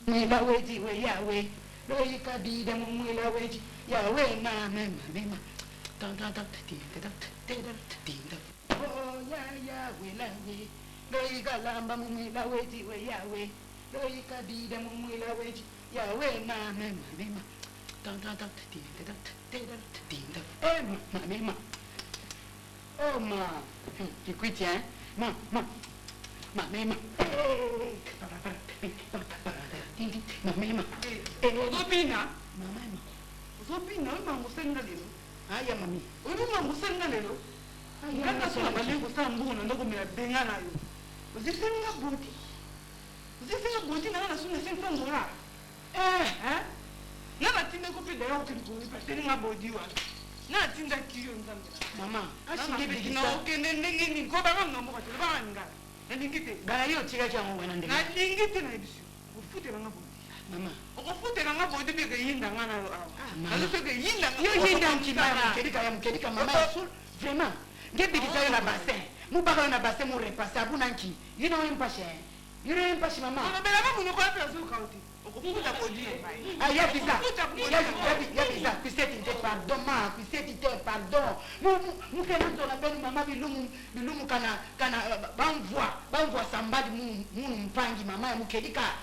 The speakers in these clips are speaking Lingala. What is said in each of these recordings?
Mwila weji we Yahweh. Loika di da mwila weji. Yahweh ma mema. Oh Yahweh lawe. Loika lamba mwila weji we Yahweh. Loika di da mwila weji. Yahweh ma mema. Mema. Oh ma. Écoute hein. Ma mema. Mama. Zopina. Mama. Zopina, mama usenga lelo. Aya mami. Uri mama usenga lelo. Ngaka sona malengo sambuna ndoko mera bengana yo. Uzisenga bodi. Uzisenga bodi na sona senga ngora. Na tinda ko pida yo kiri pa senga bodi wa. Na tinda kiyo nzambe. Mama, ashike bikina okende ndenge ko banga ngamo ka teba nga. Ndingite. Bana yo tiga jango wana ndenge. Na ndingite na bisu. Ufutela nga bodi. Mama, okufutela nga bodi beke yinda nga na awa. Alo beke yinda nga. Yo yinda nkibara. Kedika mama. Vraiment. Ngebikisa yo na bassin. Mubaka yo na bassin mo repasser abuna nki. You know him pashe. You know him pashe mama. Ono bela ba muno kwa pesa ukauti. Okufuta bodi. Ya visa. Piseti te pardon ma. Piseti te pardon. Mu kena tona benu mama bilumu kana bamvua sambadi mu mpangi mama mu kedika.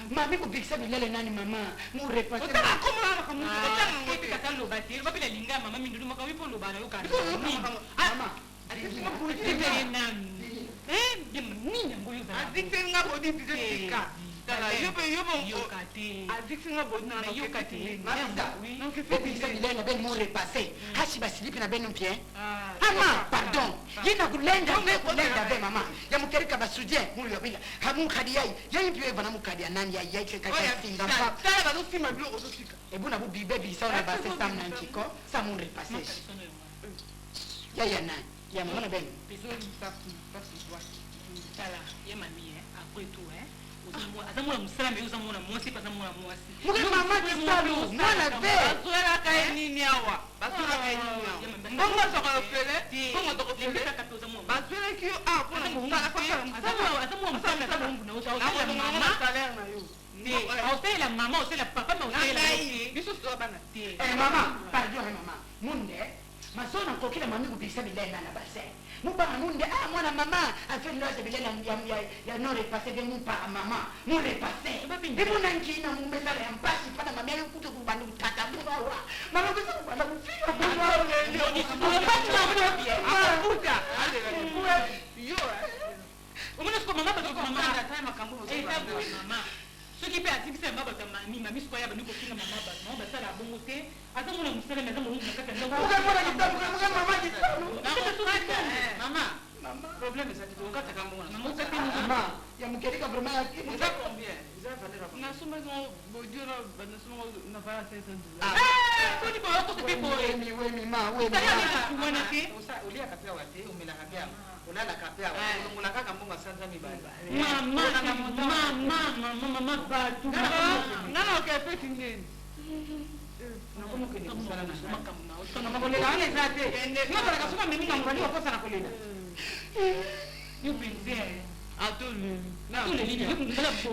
Mami kubikisa bilele nani mama mu repasser. Otaka koma kama Keti katalo bati. Babila linga mama mindulu maka wipo lo bana yuka. Mama. Adikisa bodi Tibere nami. Ninya ngoyo za. adikisa bodi bizetika. Kala yobo yokati. adikisa bodi na yokati. Bebikisa bilele na benu mu repasser. Hashi basilipi na benu pien. Mama, pardon. Yina kulenda be mama. Ya mukerika basudie mu yobila. Hamu kadiyai. Ya impio bana mu kadiya nani ya kaka singa pa. Tala ba no sima bilo ozofika. Ebuna bu bibe bisa na base sam na nkiko, samu repasser. Ya na. Ya mama na benu. Tala, ya mami après tout azamuna musalame uzamuna mwasi pazamuna mwasi. Muke mama kisalu, mwana be. Basura kai nini awa? Basura kai nini awa? Bongo soko fele? Bongo toko fele? Basura kiyo pona musala kwa azamuna musalame azamuna na usa mama salaire na yo. Ni, ausela mama, ausela papa, ma ausela. Biso so bana. Mama, pardon mama. Munde, masona kokila mami kubisa bilele na base. Mubanga munde mwana mama afeni loze bilele ya no repasser de mupa mama. Mu repasser. Ibuna nkina mumbeza ya mpasi pana mami alikuta kubandu tata mwa. Mama kusa kubanda kufika. Yo. Umuna siko mama bado mama time akambo mama. Soki pe atikisa mama bata mami siko ya bani ko kinga mama bata mama bata la bongo te azamuna musala meza mu nakaka ndongo. Mama, problème c'est que tu vas t'attendre moi. Mama, ya mukerika vraiment ya Vous avez combien? Vous avez valeur. On a somme bodio na somme na va $500. Ko ni ko ko pe ko we ma. Mwana ke? Usa ulia kapia wate umela kapia. Ulala kapia. Unakaka mbonga sanza mibali. Mama batu. Nana okepeti nini? Nakomo kene kusala na shaka mna. Usana makolela ane zate. Ngapa nakasoma mimi ngamwali wakosa na kolela. You been there. Atulu. Na tule lini yo kungala bo.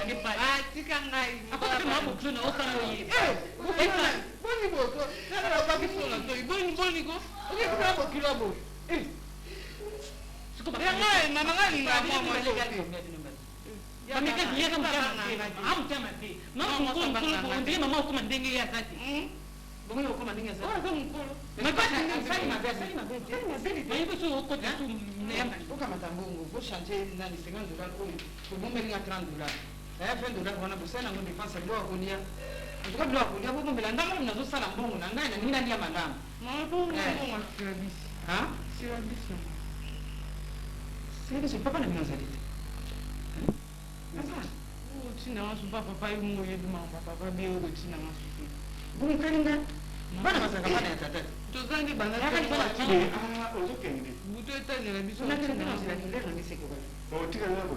Ni pa. Tika ngai. Akota kama mo tuna osana yi. Boni boko. Nana ba kisola to. Boni go. Oke kuna bo kilobo. Sikuba. Ya ngai mama ngai ngamo mo. Kami kan dia kan am tema ti. Mama ko ndenge mama ko ndenge ya sati. Bongo ko mandinga sa. Oh, donc sali ma belle. Mais il faut ko tu nema. Uka matambungu, go changer nani $50 ko. Ko bombe nga $30. $20 wana busana ngo defense ndo akunia. Tuko ndo akunia bo bombe ndanga mna zo sala mbongo na ngai na nina ndia madam. Mbongo service. Ha? Service. Service papa na mnazali. Tina wasu papa yumo yedu ma papa biyo tina wasu. Bungu kalinga. Bana masaka bana ya tata. Tozangi bana ya kali bana kile. Ozokenge. Buto etani na biso. Na kile na sila kile na ngiseko ba. Otika ngabo.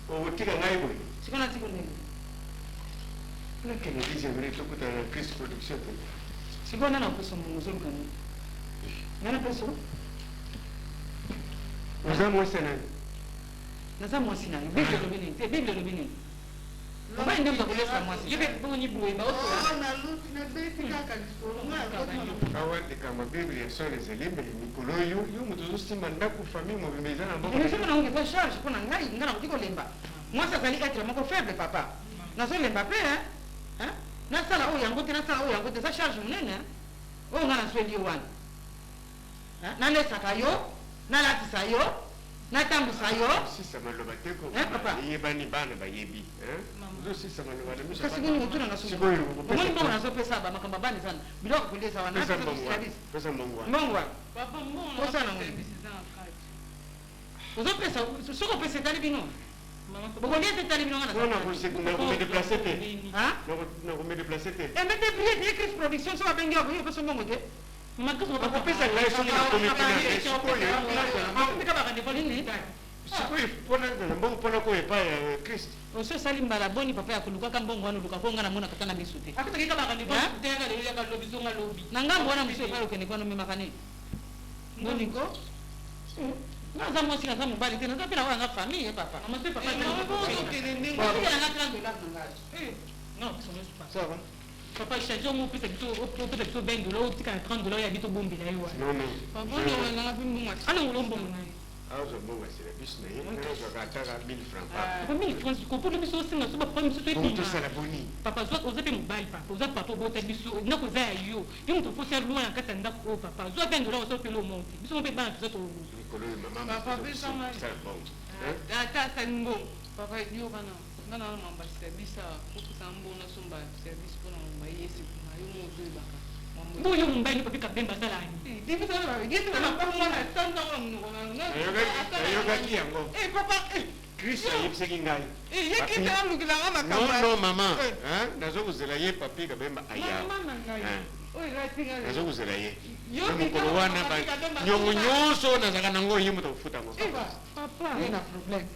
Otika ngaibo. Sikona tiko nini? Na kene dije vile tukuta na Chris production. Sikona na pesa mungu zonga ni. Ngana pesa? Uzamu sana. Naza mwasi nani? Bible lobini. Bible lobini. Mama ndio mtakulesa mwasi. Yebe boni boye ba oto. Awandi kama Biblia sole zelimbe mikolo yo mutu zosima ndako famille mobimeza na mboko. Je na ungepa charge kuna ngai ngana kutiko lemba. Moi ça zali être moko faible papa. Na zo lemba pe hein? Na sala o yango te na sala o yango te sa charge munene. O ngana sweli wana. Na lesaka yo, na latisa yo, na tambusa yo. Si ça maloba teko. Papa. Yebani bana ba yebi, hein? Zo si ça maloba de misa. Kasi ngini mutuna na suko. Ngini mbongo na zo pesa ba makamba bani sana. Biloko kuleza wana. Pesa mbongwa. Pesa mbongwa. Mbongwa. Papa mbongo. Posa na ngini. Ozo pesa, soko pesa tali bino. Bokolia te tali bino ngana. Non, na ko me déplacer te. Hein? Na ko me déplacer te. Et mais déplier des écrits production so bengi ko yo pesa mbongo te. Makaso Ko pesa ngai so na komite na siko yo. Mika ba kande nini? Siko yo pona na mbongo pona ko epa ya Christ. Oso sali mbala boni papa ya kuluka ka mbongo wana luka ko ngana mona katana bisu te. Akata kika ba kande te ka le ya ka lobi zonga lobi. Na ngambo wana muso pa okene kono mema kane. Ngoni ko? Na za mwasi na za mobali te na za pina wana famille papa. Mama se papa na Papa na $30 ngala. non, ça ne se passe. Ça va? Papa, je t'ai dit, peut-être que $20, tu as $30, il y a des bombes là. Non, non. Papa, on a vu mon match. Ah non, on a Ah, je m'en vais, c'est la bus, mais je vais attendre 1000 francs. Papa, 1000 francs, tu comprends, mais c'est aussi un problème, c'est tout. Tout ça, la bonne. Papa, soit aux épées mobile, papa, aux épées papa, aux épées biso, n'a pas à yo. Yo, on te faut faire loin en katanda ko papa. Soit $20, on se fait le monter. Biso, on peut pas tout ça. Papa, c'est bon. Ata sango. Papa, yo bana. Ngana mamba service pour ça mbona somba service pour na yesi na yo mo do baka. Bo yo mobile ni papa bemba sala ni. Dibi ça va. Yesi na pa mo na tanda mo na. Ayoga ki yango. Papa, Chris ayebisaki ngai. yeki ta lukila ngama kamba. Non, maman. Hein? Nazokozela ye papi kabemba aya. Mama ngai. Oy la tinga. Nazokozela ye. Yo mokolo wana nyongo nyonso nazalaka nango ye moto kofuta ngo. Papa, ina problème.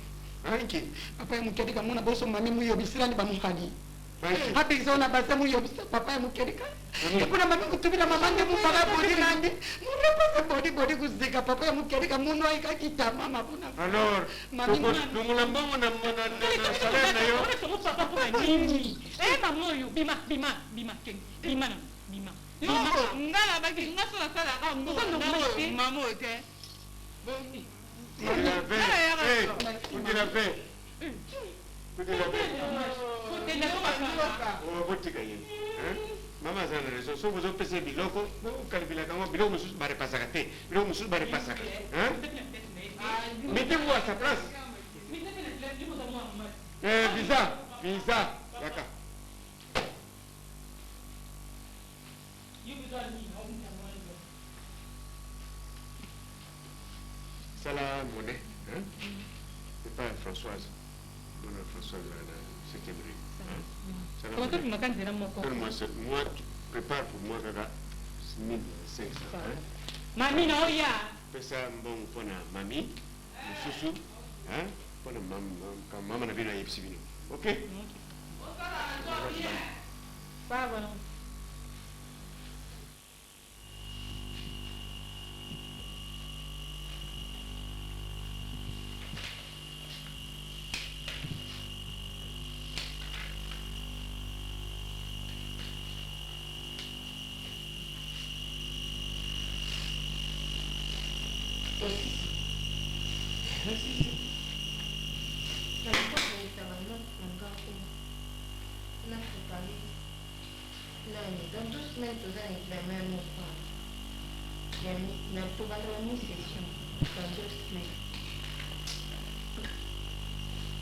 Anki. Papa ya mukedika muna boso mami muyobisira ni bamukani. Anki. Hapi zona basa muyobisa papa ya mukedika. Kuna mami kutubira mama nde mupaka bodi nandi. Muna bodi kuzika papa ya mukedika muno ikakita mama kuna. Alors, tungula mbongo na salaire na yo. Ono papa pour nini? Maman yo bima. yo ngala baki ngaso na sala ka ngo. Mama ote. Boni. On dit la paix. Mama zana rezo so bozo pese biloko kalibila kama biloko mususu bare pasaka te biloko mususu bare pasaka mettez-vous à sa place visa yaka sala monnaie hein c'est pas Françoise bonne Françoise là c'était vrai Comment tu m'as candidat mon corps? Moi, tu prépares pour moi 1500. Mamie, non, ya. Fais ça bon pour mamie, le chouchou, hein? Pour quand maman n'a bien aimé si ok? Pas voilà. Dans 2 semaines, tu as un examen au soir. Il faut avoir une session dans 2 semaines.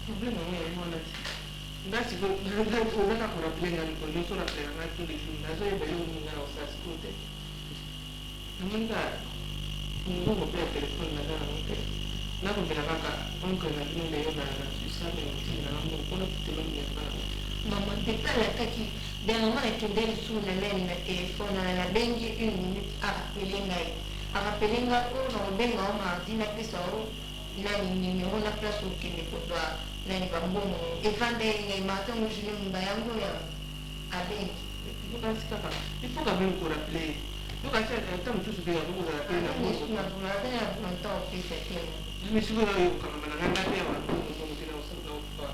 Problème moi là. Ngasi ko ngaka ko rappeler ngani ko nyuso na pera na tous les jours. Nazo yeba yo ni ngana osasi kote. Namunga ngo mo pe telefone na ngana ngote. Na ko bela kaka onko na bino le yo na susame ni na ngo ko na tutelo ni na. Maman, t'es pas là qui dernièrement est tombé sous la laine le téléphone à la bengue 1 minute à rappeler ngai. À rappeler ngai on benga on mardi na pesa o na numéro na place au kene ko doa na ni bambongo. Et vende ngai matin mo jini mbayango ya a bengue. Il faut quand même qu'on rappelle. Donc à un temps tout ce que vous avez rappelé na moi. Je me rappelle à un temps fait cette thème. Je me souviens quand même na ngana pe wa ko ko tena usana pa.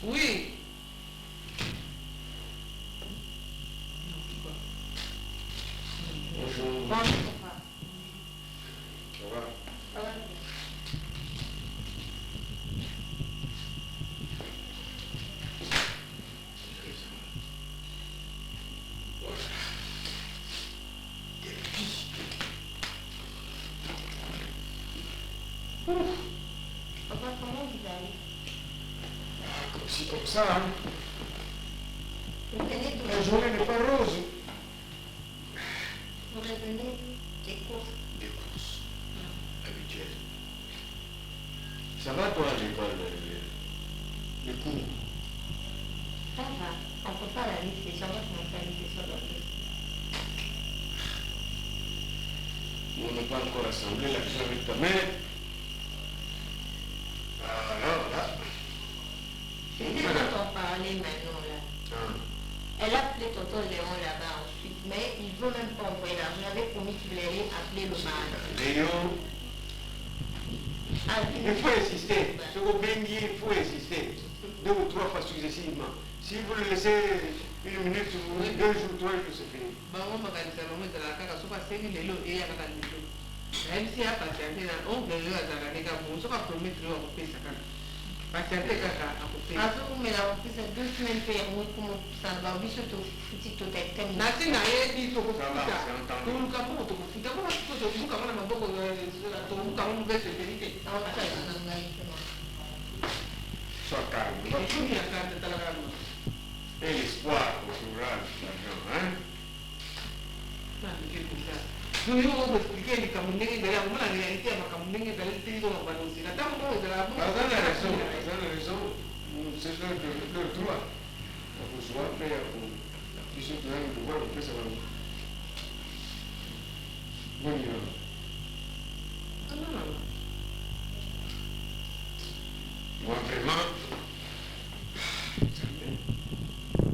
Oui. Papa, comment vous allez? Comme ça, hein. Vous venez de... La journée n'est pas rose. Vous revenez des courses. Des courses habituelles. Ça va toi à l'école, les cours? Ça va. On peut pas la liste, ça va commencer à liste sur l'orchestre. On n'a pas encore assemblé l'argent avec ta mère. Alors là. C'est ce dont on parlait maintenant là. Ah. Elle a appelé tonton Léon là-bas ensuite, mais il ne veut même pas envoyer l'argent. J'avais promis qu'il allait appeler le mari. Léon, Ah, il faut insister. Ce que Bengi, il faut insister. 2 ou 3 fois successivement. Si vous le laissez 1 minute, 2 jours, 3 jours, c'est fini. bango makanisa bango ezalaka kaka soki asengi lelo eya kaka lelo nayebi si apatiente na oncle lelo azalaka nde kaka bongo soki aprometre oyo akopesa kaka patiente kaka akopesa azokumela kopesa 2 semaines mpe yango komosana babiso tofuti totaitami nasi nayebi tokofuta toluka moko tokofuta mpona siko tobuka ngo na maboko tobuka ngo mauvaise vérité aotalaka ngai Sois calme. ekomi ya karte talaka no Et l'espoir controuvera l'argent, hein? Yo koexplike likambo ndenge ezali yango mona réalité ya makambo ndenge ezali te oyo balosika ntango moko ezalaka Bazan a raison. C'est leur droit. Pour soi, faire pour ceux qui ont le pouvoir de faire ça. Bon, il y a. Moi, vraiment,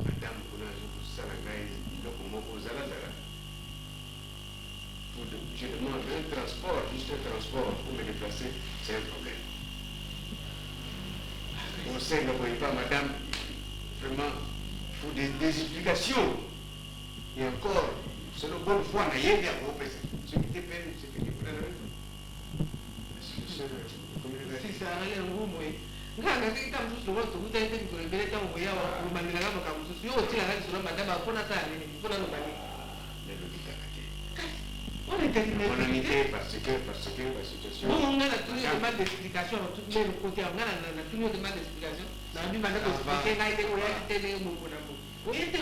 madame, je demande un transport, juste un transport pour me déplacer, c'est un problème. On sait, ne voyez pas, madame, vraiment, il faut des explications. Et encore, c'est le bonne foi, n'a rien à vous faire. Ce qui te peine, c'est que tu peux la sisarale ngumu nganga kita msusu wote kutaende kurebeleta moya wa kumanira kama kama msusu yote la hali sura madaba hakuna saa nini kuna nobali on est on a mis parce que la situation on a tous les demandes d'explication toutes les côtés on a tous les demandes d'explication na bi madaba expliquer na ile oya tele mungu na mungu oyete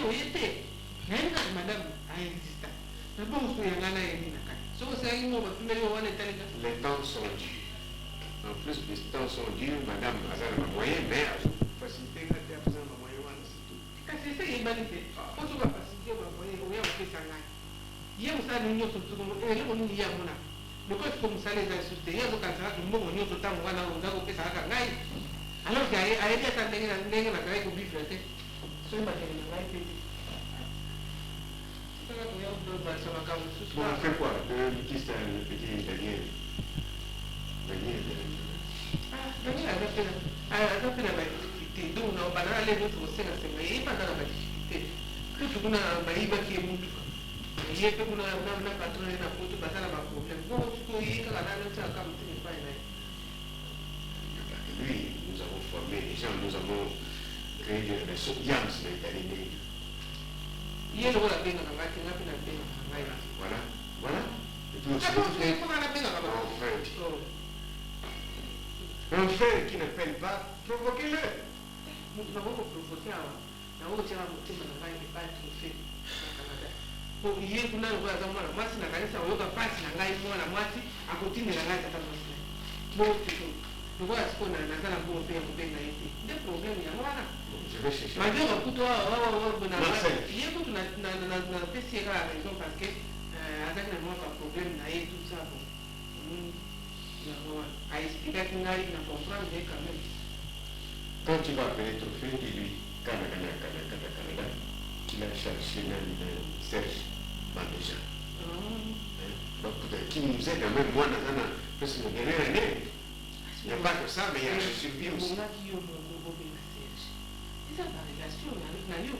nenda madame a exista na bon so yangana yeni na kati so c'est un mot bafumeli wana tele les temps sont durs. En plus, les temps sont durs, madame Azar m'a moyen, mais à faciliter quand tu as besoin de moyen, c'est tout. Quand c'est ça, il m'a dit, quand tu vas faciliter, on va faire ça. Il y a un salle de et là, on y a mon âme. Le code comme ça, les insultés, il y a un cancer, tout le monde, on y a tout le temps, on a fait ça. Alors, il y a des attendés, la grève au bifleté. Ce matin, il va être dit. Bon, on fait quoi? Qui c'est le petit italien? Daniel azapena badifficulté donc na banana le noti kosenga senga ye banda na badifficulté kutu kuna bayibaki ye mutuka ye mpe kuna na patron ye na poto baza na baproblème bongo tuko ye kaka nanotiaka motema epai na ye. Lui, nous avons formé les gens, nous avons créé des audiences dans l'Italie. Ye lokola abengaka ngai te nga mpe nabengaka ngai Voilà. Et puis aussi, foka nabengaka un frère qui n'appelle pas, provoquez-le. moto naboko provoke awa nakokotiaka motema na ngai epai trofe na canada po ye kuna lokola aza mwana mwasi na kanisa oyoka mpasi na ngai mwana mwasi akotindela ngai tata mwasi na ye botuto lokola sikoyo naza na bongo mpe ya kobenga ye te nde problème yango wana malgré bakutu ye kutu napesi ye kaka raison parce que azaki na mwa baproblème na ye tout ça bon a expliqué qu'il n'a rien à comprendre, mais quand même. Quand tu vas appeler Trophée, dis-lui Canada, qu'il a cherché Serge Bandéja. Donc, qui nous aide quand même, moi, parce que la dernière année, il n'y a pas que ça, mais il y a le survie aussi. C'est ça ma relation avec Nayo.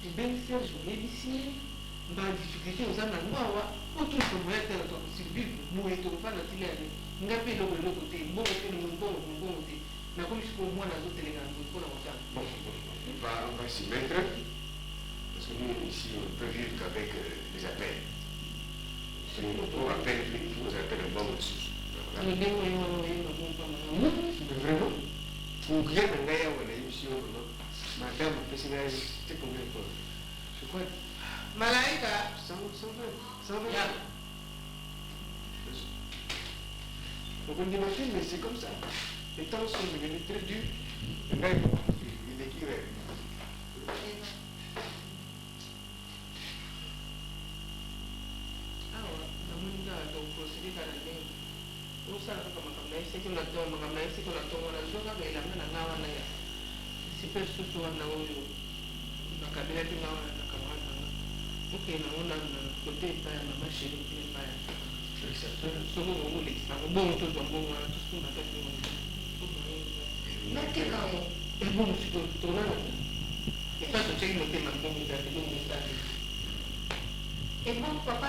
Et bien Serge, on est ici. Dans la difficulté, on a un endroit où tout le monde est en survie, nous étions pas dans le ngapi eloko eloko te mbongo te mbongo te nakomi sikoyo mwana azotelenga na mpona kotala. Bon, on va s'y mettre, parce que nous, ici, on peut vivre qu'avec les appels. Si on appelle, il faut nous appeler un bon ressource. ndenge oyo courrier de Gaïa ou la émission, madame, qu'est-ce que c'est combien de fois? Je crois. Malaika. 120. Donc on dit, ma fille, mais c'est comme ça. Les temps sont devenus très durs. Le gars, il est qui rêve. Et bon, papa,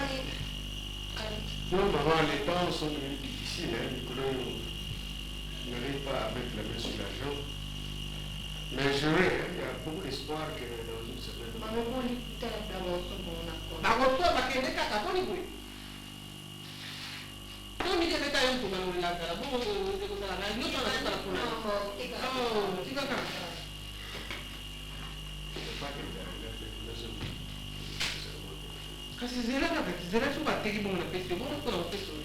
non, maman, les temps sont devenus difficiles. Nicolas n'arrive pas à mettre la main sur l'argent. Mais il y a beaucoup d'espoir que dans une semaine. Kasi zela tu bateri bom na pessoa, bom para uma pessoa.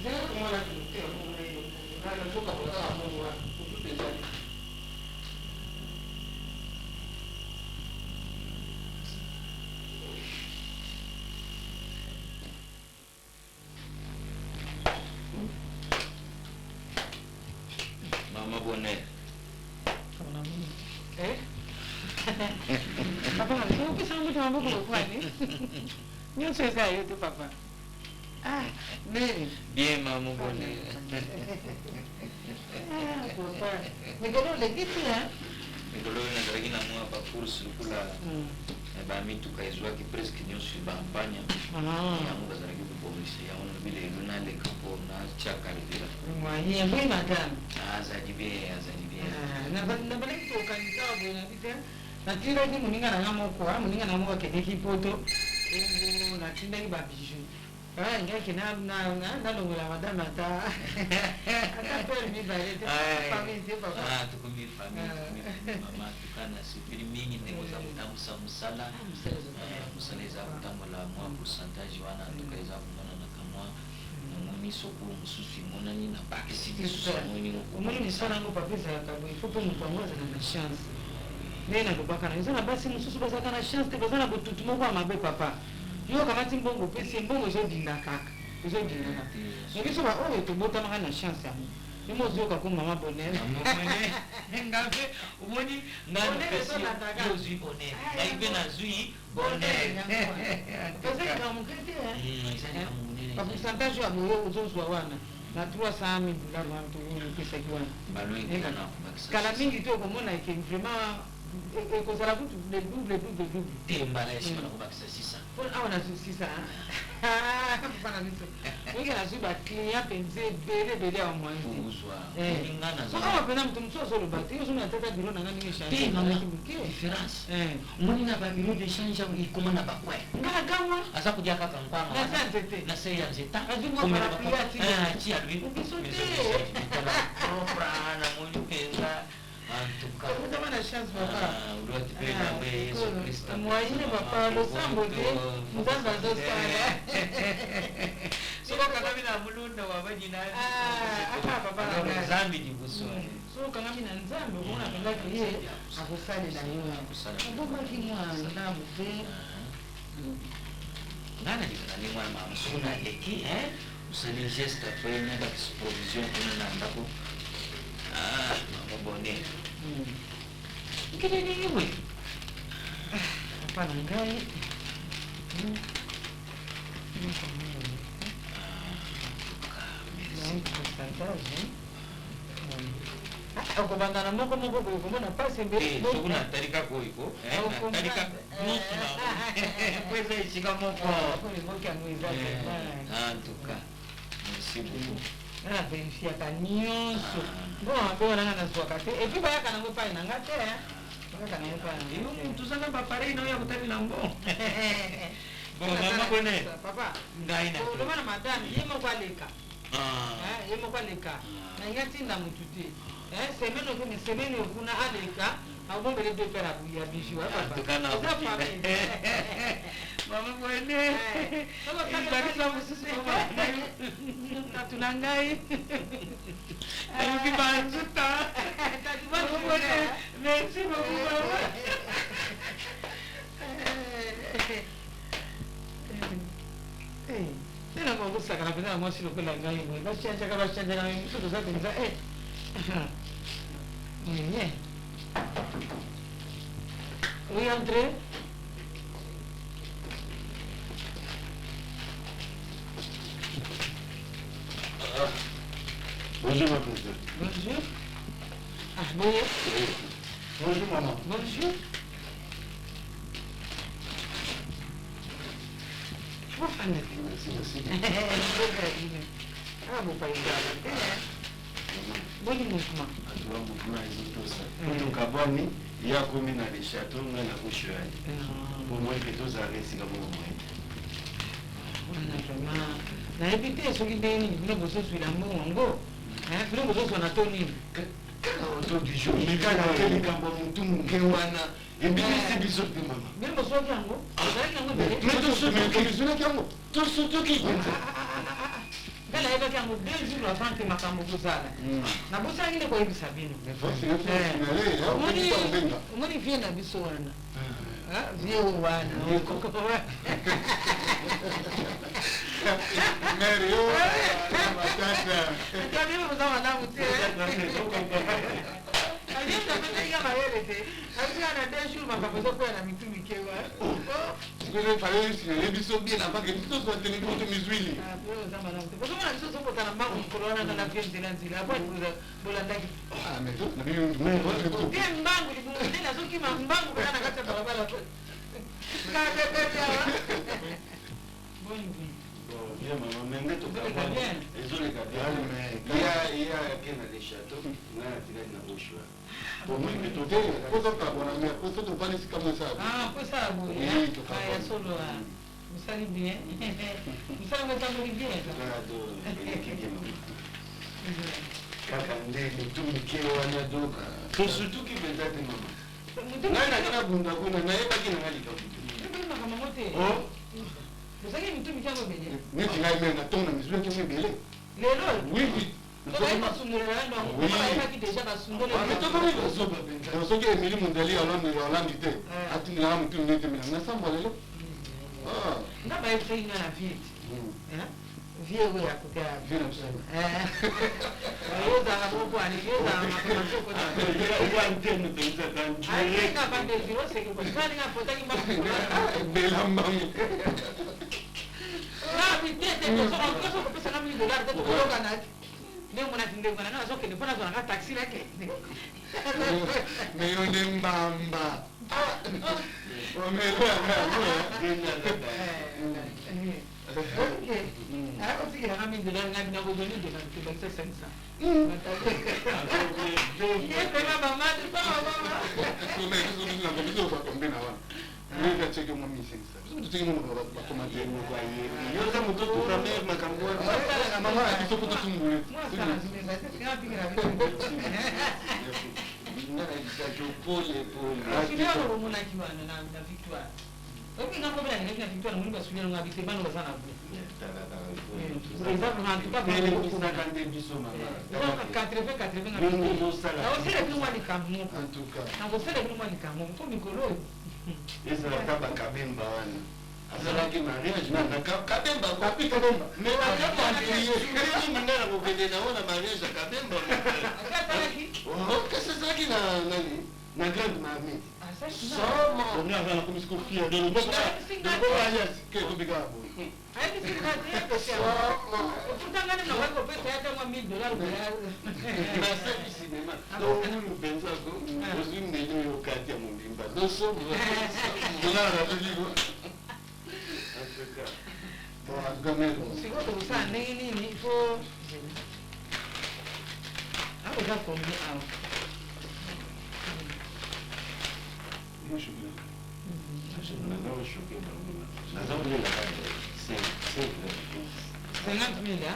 Zela como ela não tem bom aí, não joga bola a mão lá, tudo pesado. Mama Boné. Papa, eu pensava muito mais pouco com ele. Não sei se é eu, papa. Ah, bem. Bien, Mama Boné. Ah, papa. Me colou legítimo, né? Mikolo nazalaki na mwa bacourse lokola bamituka ezwaki presque nyonso bampagne yango bazalaki kobongisa yango nalobi lelo naleka mpo natiaka levela Yembwe madame. azali bien Nabalaki tokanisa boye na bite. Natiraki moninga na nga moko, moninga na moko akendeki poto. Bongo natindaki babiju. Ngaki nalongola madame ata pere mibale te famille te papa. tokomi famille mama tukana sepeli mingi ndenge oza kotambusa mosala mosala eza kotambola mwa pourcentage wana tuka eza komonanaka mwa namoni soko mosusu emonani na bakisi lisusu omoni misala yango papa ezalaka boye fo mpe moto yango azala na chance ndenge nalobaka na eza na basi mosusu bazalaka na chance te baza na botutu moko ya mabe papa yo kamati mbongo opesi mbongo ezodinda kaka ezodinda soki so baoyo tobotamaka na chance yango imo ozoyoka ko mama bonere ngape omoni ngani ozwi bonere ngai mpe nazwi bonere ezalika moke te bapourcentage ya boye ozozwa wana na 300 000 dollar wana topesaki wana kala mingi te okomona eke vraiment ekozala kutu le double te mbala esika nakobakisa 600 awa nazwi 600 papa na biso oyoki nazwi baclient mpenza ebele ya mwanzi awa mpenza moto mosusu azoloba te yo ozomona tata biro na nga ndenge différence omoni na babiro dechange ekoma na bakwe ngagawa aza kodia kaka nkwanga nasa nzete na se ya nzeta ti biso te namoni mpenza Utama na chance papa. Uliwati pe na Yesu Kristo. Mwaine papa losambo te mzamba zosala. Soko kangami na mulunda wa banyina. Papa na zambi ni buso. Soko kangami na nzambe ubona panga kiye akusali na yo. Mbona kimwa na mbe. Ngana ni mwana mama suna leki usali geste après na provision kuna na ndako. Mama Boné. Ngine wewe. Hapana ngai. Okobandana moko komona pasi mbele. Sokuna tarika koiko. Tarika nusu na. Kweza ishika moko. En tout cas. Merci beaucoup. Verifiaka nyonso bon ape wana nga nazwaka te epuis bayaka nango epai na nga te bayaka nango epai tozanga bapareil na oyo ya kotalela ngo bon mama Boné papa ngai na oloba na madame ye moko aleka ye moko aleka na nga ntinda motu te semaine okome semaine okuna aleka abombele deux père ya bijou eza famille mama mwene ibakisa mosusu tatu na ngai elobi banzuta mama mwene merci beaucoup mama tena mokosakana mpenza na mwasi lokola ngai boye bachanjaka mosusu oza mpenza oui André. Bonjour ma princesse. Bonjour. Ah bonjour. Bonjour maman. Bonjour. Ah bon pas bon mouvement. Kabwani ya komi na le château nga na kushuai. Pour moi que tous arrêts si comme moi. Wana vraiment na ebite soki ndeni bino bososo ila mbongo. Bino bososo na toni. Kaka auto du jour. Mikana kele kamba mutu muke wana. Ebisi biso pe mama. Bino bososo yango. Ezali yango bele. Mais tout ce que je suis yango. Tout ce qui Bela yebaki yango 2 jours avant ke makambo kozala. Nabosaki nde koyebisa bino. Omoni vie na biso wana. Vie wana. Mary, matata. Ndio mimi mzao wangu te. Alienda kwenye mayele te. Alienda na 2 jours makapozo kwa na mitumi kewa. Sikule pale sile biso bien avant que tout soit tenu compte miswili. Ah, bro zama na mtu. Kwa sababu biso soko kana mbangu corona na vie nzila hapo bola ndaki. Ah, mais tout, na mimi Bien mbangu ni na soki mbangu kana kata barabara. Kaka kaka. Bonne vie. Bien, maman, mais net au Gabon. Les autres Gabon, mais il y a quelqu'un dans les châteaux, là, il y a une choix. Pour moi, mais tout est, pour ça, mais pour ça, tu parles ici comme ça. Ah, pour ça, oui. Ah, il y a solo. Vous savez bien. Vous savez que ça me bien. Kaka ndege tumikio wanadoka. Surtout qui veut être maman. Na bunda kuna na yeba kina ngali kabisa. Oh. Busaki mitumi kyango bele. Niti ngai mena tona mizwe kime bele. Lelo. Oui oui. Soma sundura ndo. Oui. Ba ki deja ba sundura. Mais to comme il so ba benza. So ke emili mundali Hollande te. Ati na mutu nete mena na samba lelo. Ah. Na ba efe ina na vite. Vie we akuta. Vie na msema. Yoza na bobo ani yoza na makomako na. Wa ntene benza kanji. Ai ka bande zero se ko sani na fota ki ba. Bela mbangu. Na vitete ko so ko pesa na $1000 de ko kana. Ndio mwana tinde mwana na soke nifona zona ka taxi lake. Me yonde mbamba. Omelo Okay. Ako sige na kami doon nga binagudon doon ang tibag sa sensa. Yes, mama, mama. Come sono una cosa fa combina va. Noi piace che mamma mi senza. Sono tutti uno ba comandare uno qua ieri. Io siamo tutto per me ma cambia. Mamma ha tutto tutto un buio. Sio mwana kiwana na victoire. Oki ngako bila ngina victoire mwini basulia nga bite bano bazana bu. Por exemplo, na tuka bele ko na kande biso mama. 80 na biso sala. Na osele kwa mwali kamu. Antuka. Na osele kwa mwali kamu. Ko mikolo. Esa kaba kabemba wana. Azalaki mariage na kabemba kapi kabemba. Mais kabemba ndiye. Kile mndana kokende naona mariage kabemba. Akataki. Oh, qu'est-ce que ça qui na nani? Na grande mamie. Soma. On a la commission fière de l'eau. Que tu bigas. Ai que se fazer pessoal. Pourtant ngani na wako pesa hata $1000. Na sasa cinema. Donc nous pensons que nous sommes nés au quartier Mundimba. Nous sommes là la toujours. En tout cas. Bon, gamero. Sigoto usana nini ifo. Hapo za kombi au. Choqué. 50 000, hein?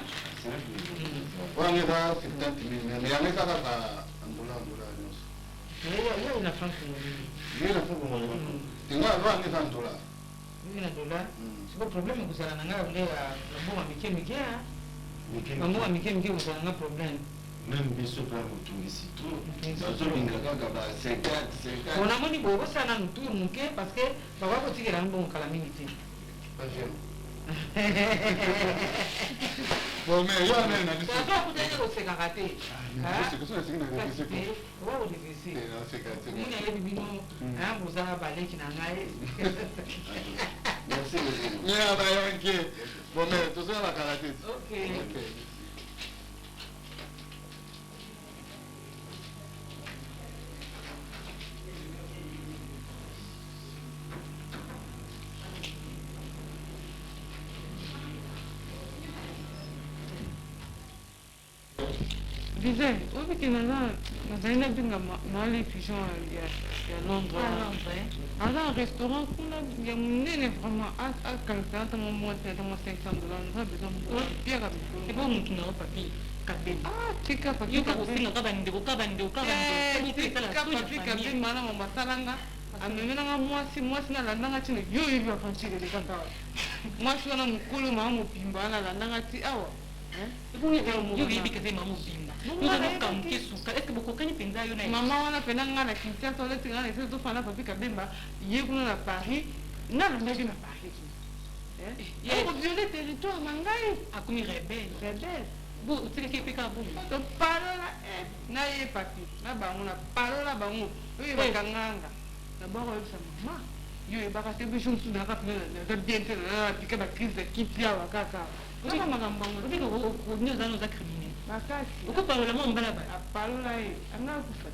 wangeza 70,000 mais yango eza kaka angola nyonso yo na franc congolais ye na fo congolais tinga lwange eza dollar na dollar siko problème ekozala na ngai nde ya bambongo mike mike bambongo mike mike ekozala nga problème même biso mpe akotungisi to bazolinga kaka ba 50 onamoni boye bosala nanu tour moke parce que bakoki kotikela mbongo kala mingi te bon mais yo ane na biso akutaki kosekaka te oba kodefese moni ayebi bino bozala baleki na ngai ya bayanke bon mais tozoyalakaka te Disais, oui, que nazali nabenga maali fusion ya Londres. Aza restaurant kuna ya monene vraiment akalisa ntango mwasi atango $500 naza besoin piaka mikolo. ebo motu na papi kabemba Tika papi yoka kosenga ka bandeko papi kabemba na mambo asalanga amemenanga mwasi nalandanga ntina yo yebi afanchile lekaka mwasi wana mokolo maa mopimba nalandanga ti awa yo yebika te mama mobimba yozokamuke suka estce bokokani mpenza yo na mama wana mpena nga na kinshasa oleti nga na ese tofanda papi kabemba ye kuna na paris nalandaki na paris oviole territoire na ngai akomi rebele bo otikaki epe kaka bongo topalola na ye papi na bango na palola bango oyo ebaka nganga na bwaka oyebisa mama yo ebaka te biso mosusu naka pena naza bien te napika bacrise kiti awa kaka kaka makambo bango nde ozana oza criminel makasi okopalola mwa mbala ba apalola ye anga kufa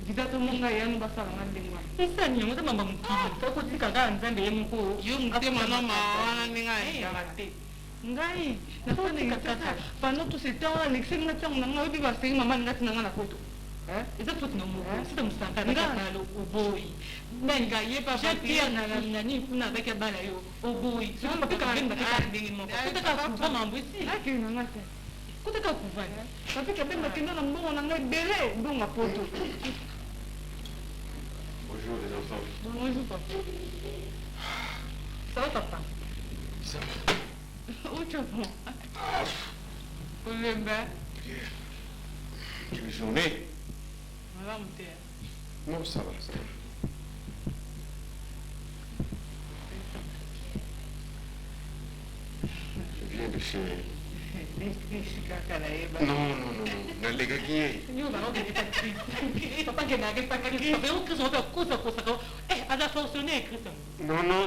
vida tomonga yanu basalanga ndenge wana esani yango eza mamba mokili okotika kaka nzambe ye moko yo motema na mawana ndenge ayaka te ngai nafonekaka pendant tout ce temps wana lekisenga ntango na ngai oyebi basengi mama ninga tinanga na poto eza foti na moko sita mosankanaalo oboyi benga ye papatia nani kuna abaki abala yo oboyi sokopapikabembakeka ndenge moko kotaka kuva mambo esi akenanga te kotaka kuva papi kabemba kenda na mbongo na ngai ebele ndonga poto Bonjour les enfants. Bonjour papa. Ça va papa? Ça va. Où tu vas? Pour le bain. Quelle journée? Madame Terre. Non, ça va, ça va. Je viens de chez... Non, nalekaki ye. Non,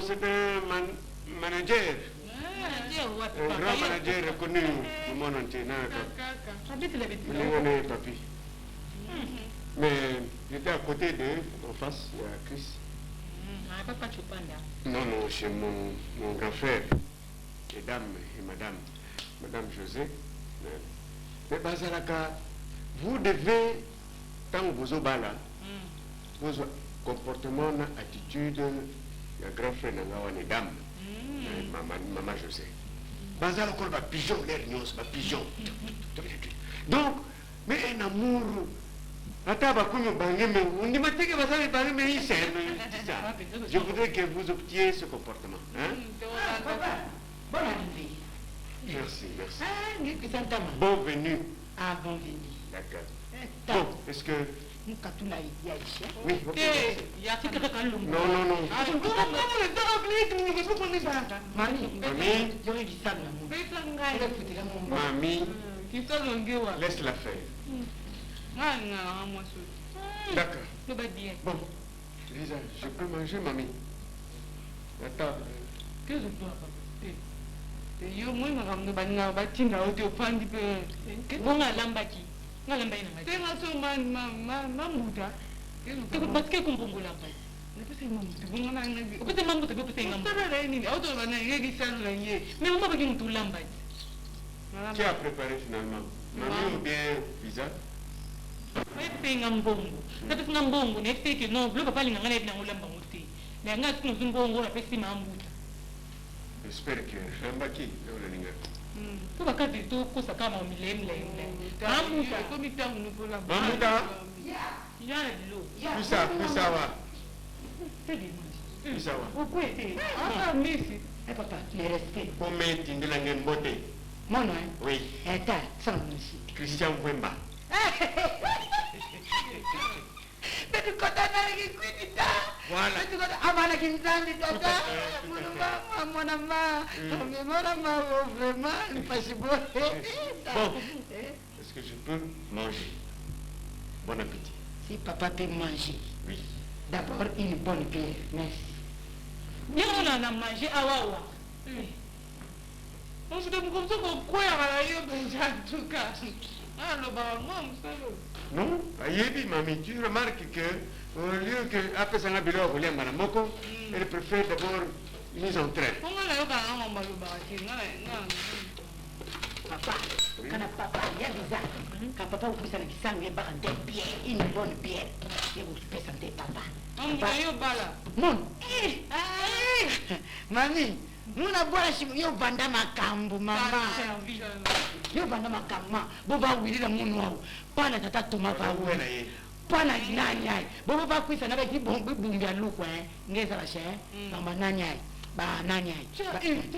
c'est un manager. Un grand manager reconnu au monde entier. Papi. Mais j'étais à côté d'eux, en face, il y a Chris. Non, chez mon grand frère, et Madame José. Mais Bazalaka, vous devez, tant que vous avez vos comportements, attitude, il y a grand frère et dame, Maman José. Bazalaka, il y a pigeon, l'air pigeon. Donc, mais un amour. Je voudrais que vous obtiez ce comportement. Hein? Bonne arrivée. Merci. Bon venue. Ah, bon venue. D'accord. Bon, est-ce que... Oui, ok. Non. Mamie, laisse-la faire. D'accord. Bon, Lisa, je peux manger, mamie. La table. Qu'est-ce que tu dois faire? Yo moi makambo baninga batinda ote opandi pe bonga lambaki ngalamba ina mati tenga so mambuta parce que kumbongo lambaki nepese mambuta bonga na ngi opete mambuta pe opete ngamba tala nini auto bana yegi salu la ye mais maman baki mutu lambaki Qui a préparé finalement? Mamie ou bien Lisa? oyepe ngambongo tapesi ngambongo nayebisi ke non bilo papa alinganga nayebi nango lamba ngo te nayanga siki nozwi mbongo napesi mambuta J'espère que Rambaki, le Linga. po bakati tokosa kaka milemlemle ekomi ntango nokola Mamuda, yana bilo Pisawa. c'est Pisawa. pourquoi était misi Eh papa, le respect. Comment tu l'as beauté? Mon nom, Oui, Eta, sans musique. Christian Wemba. Betu kota nari kwita. Voilà. Betu kota amana kimzandi tata. Mwana ma, vraiment, pas si beau. Bon, est-ce que je peux manger? Bon appétit. Si papa peut manger, Oui. d'abord une bonne bière, merci. yango na manger awawa ofuta mokomso kokweyaka na yo mpenza ntuka alobaka ngo mosalo Non, Ayebi, mamie, tu remarques que au lieu que après ça, moko, elle préfère d'abord mise en traite. onga nayokaka ngo balobaka te Papa, quand papa, il y a des actes. Quand papa vous pisse avec ça, il y a des bières, une bonne bière. Et vous pisse avec papa. yo bala Mon, mami, muna bwana yo banda makambo mama. Yo banda makambo. Boba wirira munu wao. Pana tata toma ba Où elle est? Pana nanyai. Boba ba kwisa na ba kibombe bumbia luko ngeza ba she. Mama nanyai. Ba nanyai.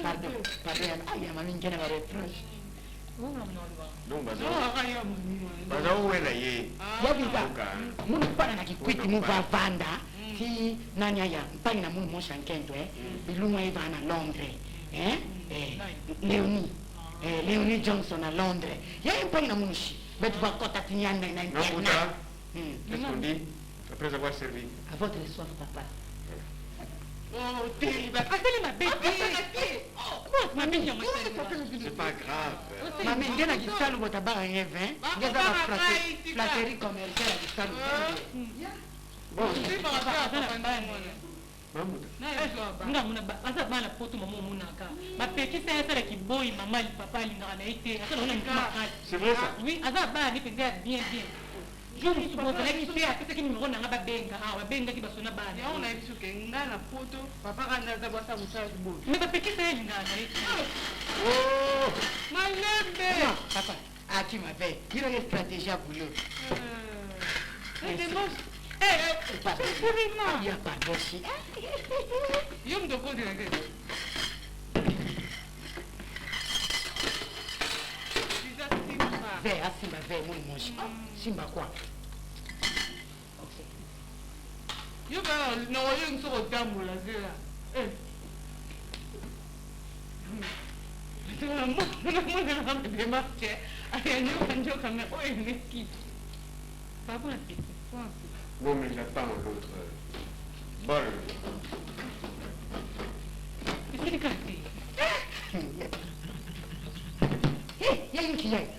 Pardon. Aya mami ngena ba reproche. Non, Baza. aka yo moni Baza, où elle est? Yabiza. Munu pana na kikwiti muva vanda. Ti nanyaya. Mpani na munu mosha nkento Bilumwa iva na Londres. Léonie Johnson à Londres. Y'a mpani na munu shi. Betu ba kota tinyana na Non, Bouddha, internet. qu'est-ce qu'on dit après avoir servi? À votre soif, papa. oh te asali mabe C'est pas grave. Mami, ngena kisalu botabara ngeve. Ngeza ba flatterie commerciale kisalu. Bon, Mamuda. nga muna aza bana poto mama omonaka bapekisa asalaki boyi mama papa alingaka na ye te asala makasi c'est vrai ça? oui aza bana mpenza ya bien bien jour mosusu bozalaki mpe apesaki nimero nanga babenga awa babengaki basona bana yango na biso ke nga na poto papa kanda aza bwasa mosala liboyi me bapekisa ye alingaka na ye te Oh! malembe Papa, ah tu m'avais. Il a une stratégie à boulot. Pardon. Il y a pas de chi. yo mtokotela ke Pizza simba. Vé, ah Simba, vé, mon mange. Simba quoi? Yo ba na oyo nso kotambola zela namona démarche ayanyoka njoka me oyo neki papa na peti Non, mais j'attends l'autre bol. esili kati Il y a une qui est.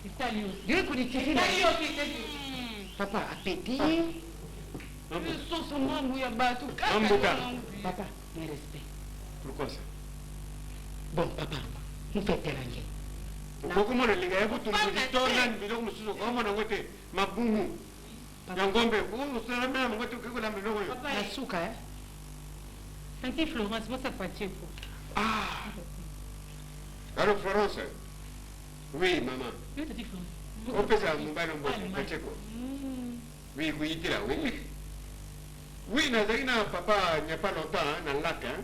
esali yo Je vais connaître. esali yo te Papa, appétit. soso mambu ya bato Mambuka. Papa, mes respects. Pourquoi ça? Bon, papa, nous faisons terranger. Comment on a les gars, vous avez Yangombe, vous savez même, vous avez la maison. La souka, hein? anti Florence bosa pacheko Ah! Alors, Florence? Oui, maman. yo tati Florence On peut ça, mon bain, on peut checker. Oui, oui, il est là, oui. Oui, Nazarina, papa, il n'y a pas longtemps, dans le lac, hein?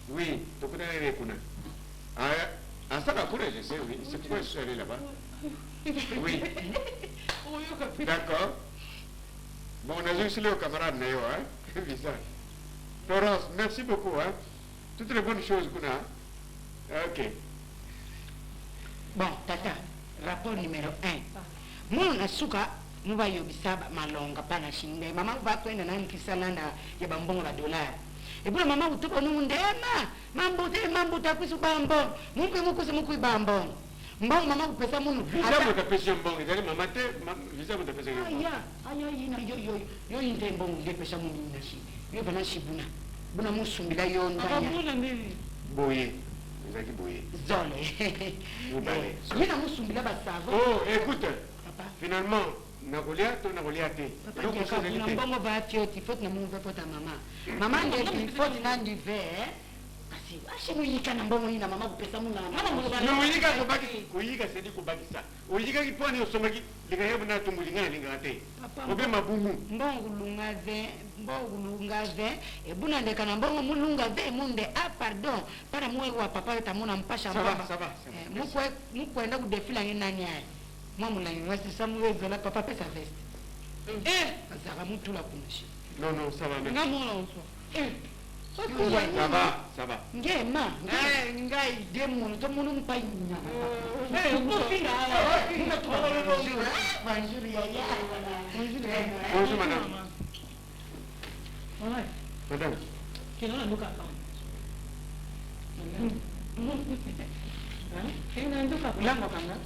Oui, donc on est là. Ah, ça va pour je sais, oui. C'est pourquoi je suis allé là-bas. Oui. D'accord. Bon, on a juste le camarade Néo, hein? Florence, merci beaucoup, hein? Toutes les bonnes choses qu'on a. Ok. Bon, tata, rapport numéro 1. Mon asuka, muba yobisaba malonga pana shinde. Mama uba kwenda na nkisala na ya bambongo la dollar. Ebula mama utuko nundema. Mambo takwisu bambo. Mumpe mukuse mukui bambo. Mbongo mama kupesa munu. Visa mo tapesi mbongo, ndani mama te, visa mo tapesi mbongo. Aya ina yo inte mbongo ngepesa munu na shi. Yo bana shibuna. Buna musumbila yo ndanya. akabuna nini Boye. Ezaki boye. Zole. Mubale. Yena musumbila basavo. Oh, écoute. Papa. Finalement, Nagoliate ou Nagoliate? Papa, na mbongo ba tioti faut na mungu pota mama. Mama ndio faut na ndive. si ashi muyika na mbongo ina mama kupesa muna no uyika kubaki kuyika sedi kubakisa uyika kiponi osomaki likahebu na tumulingana lingate obe mabumu mbongo lungaze ebuna ndeka na mbongo mulungaze munde pardon para mwe wa papa tamuna mpasha mbaba mukwenda kudefila nani ayi mwamulangi mwasi samuwezela papa pesa vest azaka mutula kunashi non ça va ngamona oso ça va ngema ngai demu to munu mpainya bonjour yaya bonjour madame madame kina nduka kina nduka Lango kanga.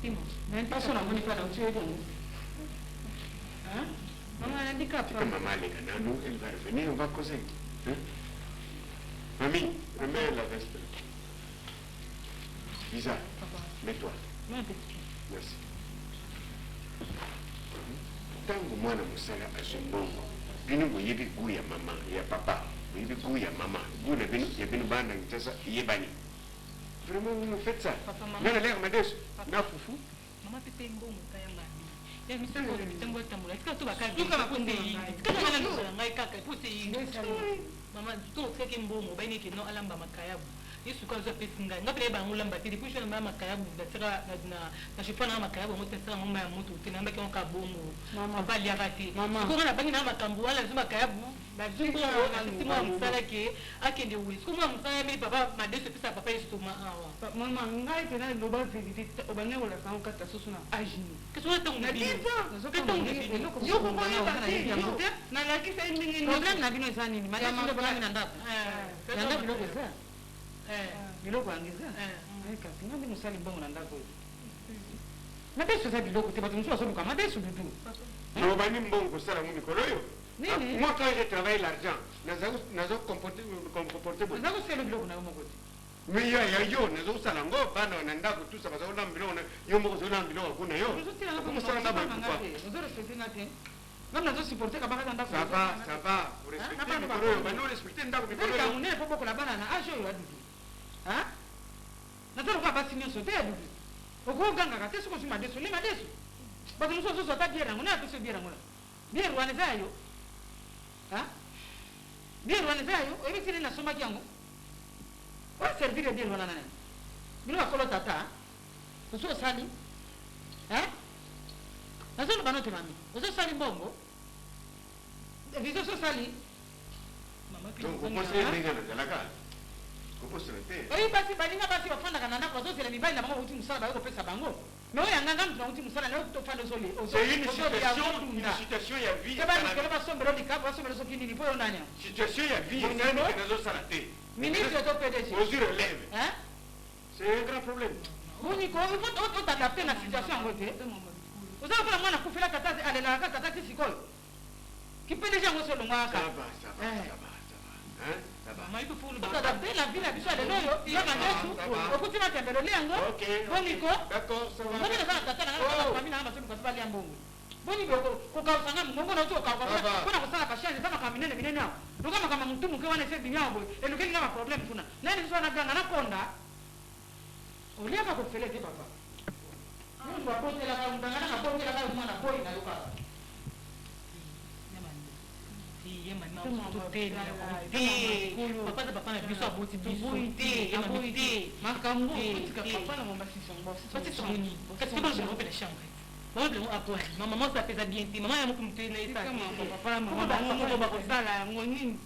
timo Paso na moni para uche don. Maman a dit c'est comme maman les canaux elle va revenir on va causer mamie remets la veste Lisa mets-toi merci tangu mwana musala azombongo bino boyebi gu ya mama ya papa boyebi gu ya mama gu na bino ya bino banda ngitasa yebani vraiment vous me faites ça nana l'air madeso na fufu mama pepe mbongo kayanga ya misango le misango tambula tika to baka duka bakunde yi tika ngana ngala ngai kaka puse yi mama to tseke mbongo bayini ke no alamba makayabu yesu kwa zo pesi ngai ngapele ba ngulamba tiri pusho na mama makayabu datira na shifana makayabu moto tsanga ngoma ya moto tinamba ke onka bomo papa lia kati ko ngana bangi na makambu wala zuma makayabu ba zumbu na sitima msala ke akende wi ko mwa msala me papa madeso pesa papa yesu ma awa Mama ngai tena loba vérité obane wala sa nkata susu na ajini. que soit ton Na bino biza. que ton bino Yo ko na la kisa ndingi Problem na bino eza nini? Mali ndio bana mina ndako. Yanga biloko eza. Biloko angeza. Kasi nga bino sali mbongo na ndako. Madeso eza biloko te bato mosusu bazoluka madeso dudu. nobani mbongo kosala ngo mikolo oyo Nini? moi quand je travaille l'argent nazo comporter bon Nazo selo biloko na yo moko te. mais yo nazosala yango bana na ndako tusa bazolamba biloko yo moko ozolamba biloko kuna yo okosala nga bakupa Ozorespecte nga te. Ngam nazo supporter kabaka za ndako. ça va orespecte mikolo oyo bani orespecte ndako mikolo Eka oyo munene po bokola bana na age oyo adudu. Nazo lokola basi nyonso te adudu. Okogangaka te soki ozwi madeso le madeso. Bato mosusu ozozo ata biere yango naye apesi yo biere yango na. Biere wana eza ya yo. Biere wana eza ya yo oyebi ti nini nasomaki yango. Servir biere wana nani. Bino bakolo tata. Ozo osali. Nazoloba no te mami. Ozosali mbongo. Vizo ososali. donc okosala ndenge nazalaka kokosala te Oyi basi balinga basi bafandaka na ndako bazozela mibali na bango bauti mosala bayo kopesa bango. Mais oyo yanganga mutu nauti mosala nayo tofanda ozole. c'est une situation ya vie Keba mikolo basombelo likabu basombelo soki nini po yo nani. situation ya vie ezali ke nazosala te Ministre to PDG. ozwi relève c'est un grand problème Boni ko il faut t'adapter na situation yango te. Ozala kola mwana kufela tata alelaka tata ti sikoyo. Ki PDG yango solo ngwaka. ça va mama iko pour le T'adapter la vie na biso lelo yo. Ya mandesu. Okuti na tembelo lengo. Boni ko. d'accord ça va Boni na tata na ngala famille na masomo kasi bali ya mbongo. Boni ko ka sanga mbongo na uto ka ka. Kuna kusala kashani sama kaminene minene nao. Ndoka kama mtu mke wana sasa binyao boy. Eluke ngama problem kuna. Nani sio anaganga na konda. Olia ka kufele te papa. Mungu apote la kama ndangana na pote la kama mwana boy na luka. papa na biso aboti biso te Makambo kutika papa na mama sisi ngbo. kasi te bango pela chambre bango bango après maman moi ça pesa bien te maman ya moku mutene esa Papa na mama bango bakosala yango nini?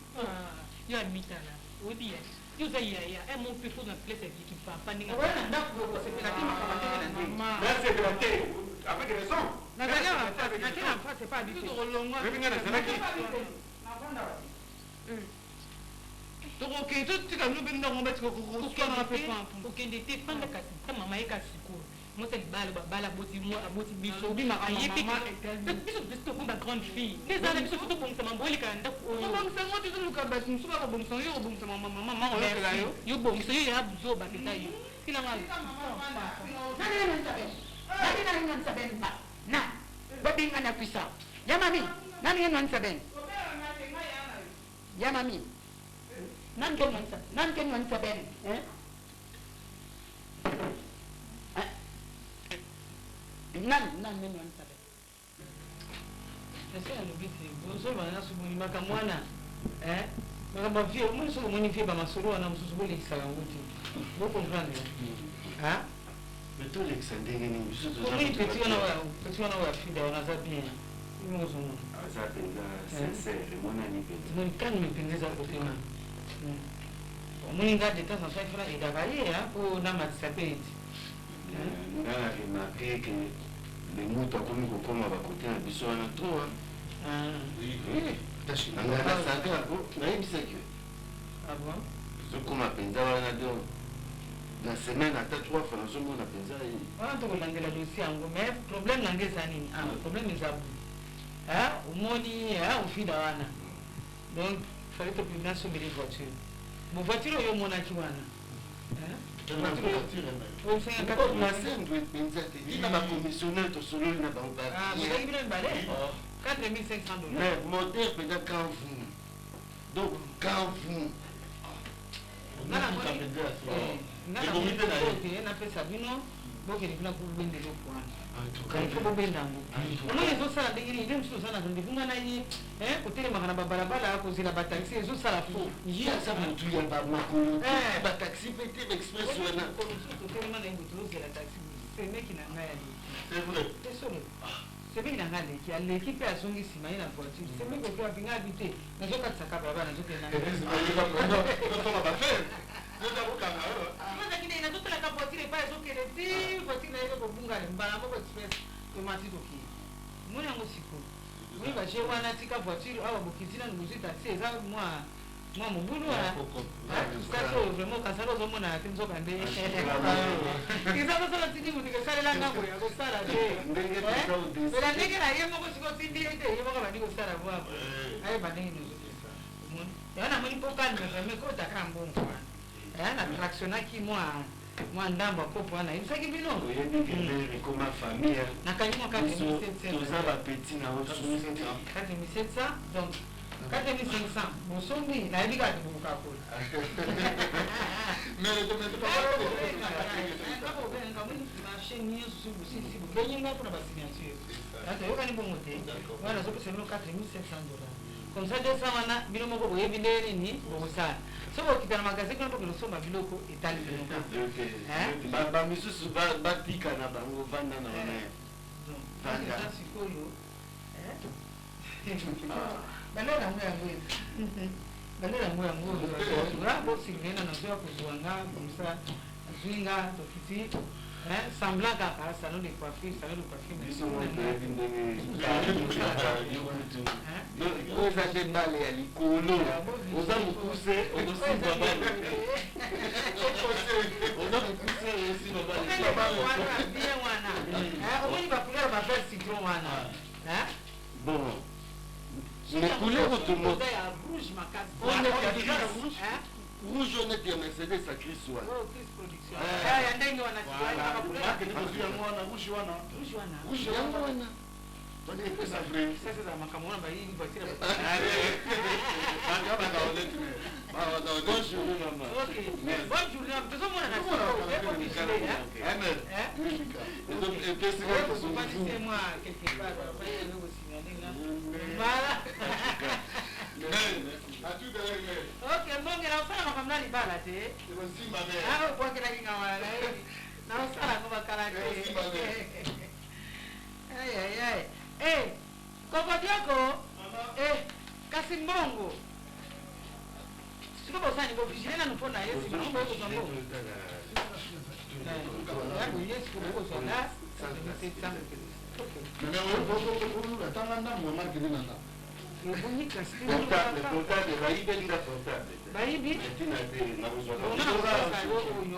yo amitala obi ya yo za ya mon peu faut na place avec qui papa ninga Wana ndako ko sepela te makaba te na ndenge. merci de la terre avec raison Nazali na face na tena face pas habité. Wewe ngana zanaki Tokoke totika bino bino ngomba tiko kokosana pe pampu. okende te fanda kasi ta mama ye kasi ko mota libala babala boti mo aboti biso Obimaka ayebi mama etali. biso biso ko ba grande fille ezala biso foto bongisa mamboli ka ndako Obomisa ngo te luka basi musuba ko bomisa yo bomisa mama oyo kela yo. yo bongisa yo ya buzo baketa yo kila ngai nani nani saben ba na babinga na pisa ya mami nani nani saben ya mami nan ken wansa ben nan men wansa ben ese alobi te bozo bana subuni maka mwana makambo ya vie omoni soki omoni vie bamasolo wana mosusu bolekisaka yango te bocomprendre Mais tout l'excédé, omoni peti wana oyo afida wana aza bien imozomona omoni kalme mpenza eza kotema omoni nga de temps en temps ifana edaka ye mpo namatisa mpe eti nga na remarke ke le moto akomi kokoma bakote na biso wana to anga nasaka nayebisaki tozokoma mpenza wana donc na semaine ata 3 fois nazomona mpenza wana tokolandela dosie yango mais problème nange eza nini problème eza bu omoni ofida wana donc fallait toprimina someli voiture bo voiture oyo omonaki wana masendo epenza te ina bacommissionnaire tosololi na bango bozaki bino mibale 4500 $. mais moteur mpenza kanvunu donc kanvunu napesa bino bokende kuna kobenda eloko wana ifo bobenda yango omoni ezosala ndenge nini nde mosusu oza na rendez-vous nga nayi kotelemaka na babalabala kozela bataxi ezosala fo aza motu ya bamakolo te bataxi mpe te baexpress wana totelema na yango tozozela taxi semeki na ngai aleki tesolo semeki na ngai aleki aleki mpe azongi nsima ye na voiture semeki oke wapinga abi te nazokatisaka balabala nazokenda nazakine nazotalaka voiture epai ezokende ti voiture na yeke kobungala mbala moko express tomati toki moni yango sikoyo moni baje wana tika voiture awa bokiti nanu bozwi taxi eza mwa mobulu sasi oyo vraiment kasala ozomona te nzoka nde eza kosala tindi motuka esalela ngambo ya kosala te pela ndenge na ye moko siko tindi ye te ye moko bandi kosala bwako ayeba ndenge nozokisa ya namoni mpo kalme vraiment kotaka mbongo wana na tractionnaki mwa ndambo akopo wana ebisaki bino ekoma famille nakangi mwa 4700 toza bapeti na 4700 donc 4500 bosombi nayebi kaka bokakola marché nyonso bosisi bobenyenga mpona basignature toyokani bongo te wana azopesa bino 4700 $. Comme ça 200 wana bino moko boyebi nde nini bokosala soki okita na magasin kuna mpoke losomba biloko etali biloko bamisusu batika na bango vanda na wana sikoyo balera yango yango bosilvena nazoya kozwanga komsa azwinga tokiti semblant kaka salon de coiffure oza te mbale ya likolo oza mokuse okosimba bale oza mokuse okosimba bale wana omoni bacouleur bavert citron wana bon les couleurs tout le monde rouge honnête ya Mercedes à Chris wana ya ndenge wana rouge yango wana sasa za makambo wana bayi voiture bonne journée maman bonne journée tozomona na sikoyo moi quelque part voilà ok mbongela osala makambo na libala te obongelaki nga wana na osalako bakala te ayayay kokodioko kasi mbongo siko bosani bovigile nanu mpo na ye sikobokozwa mbongo sikobokozwanga atanga ndambo amarkeli na ndambo bayibi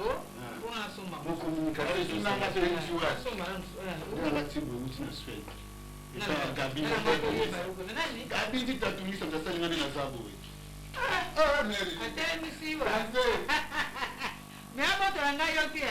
oyo kabindi tatumisa ndasalinga nde naza boye atelemisiwa me abotola ngai yo te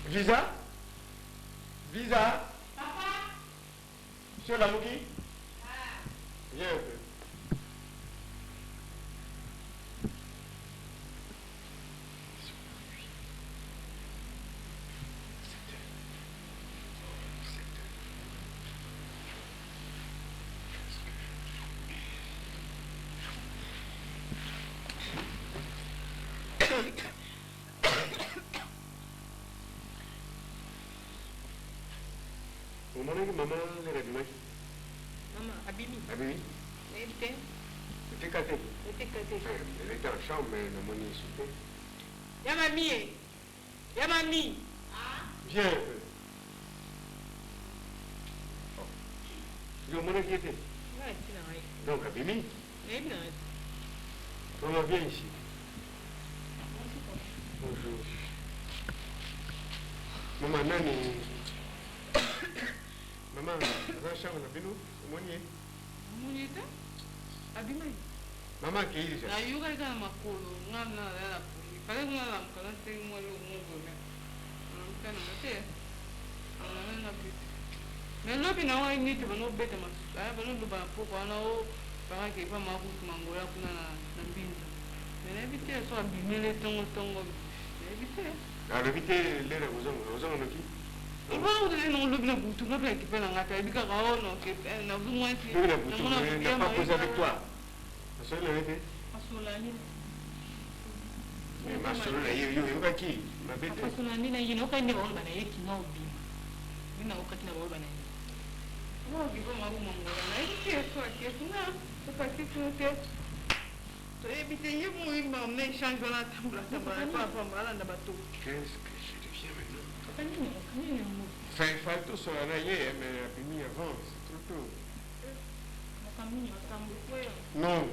Visa? Visa? Papa? Monsieur Lamouki? Viens un peu. Maman, Abimi. Abimi? Elle était cassée. Elle Elle était en chambre, mais le monnaie est soupée. Y'a mamie. Y'a mamie. Viens un peu. Le monnaie qui était. Donc, Abimi, maman, viens ici. Bonjour. Maman, Nani. Maman, dans la chambre, Nabino, Monier. Monier, Abimai. Maman, qui est déjà? Na yuga ika na makolo, ngana la puli. Pale ngana mkala tengi mwalo mungu me. Ngana mate. Ngana na bit. Me lobi na wa initi bano bete mas. Aya bano luba poko ana o para ke pa maku mangoya kuna na mbinza. Me na bite so abimele tongo. Me bite. La revité l'era aux qui? Iba o de no lobi na butu na pe ke na ngata bika ka o no ke na vumwa si. Tu n'as pas posé avec toi. Ma soeur l'a été. Mais ma soeur l'a eu, qui? Ma bête. No gibo mabu mangoya. Na bite so ke kuna. So pa ke kuna te. To ebite yemu imba me change na tambla pa mbala na bato. Qu'est-ce que je deviens maintenant? Fais tout sur la naïe, mais la fini avant, c'est trop tôt. Non.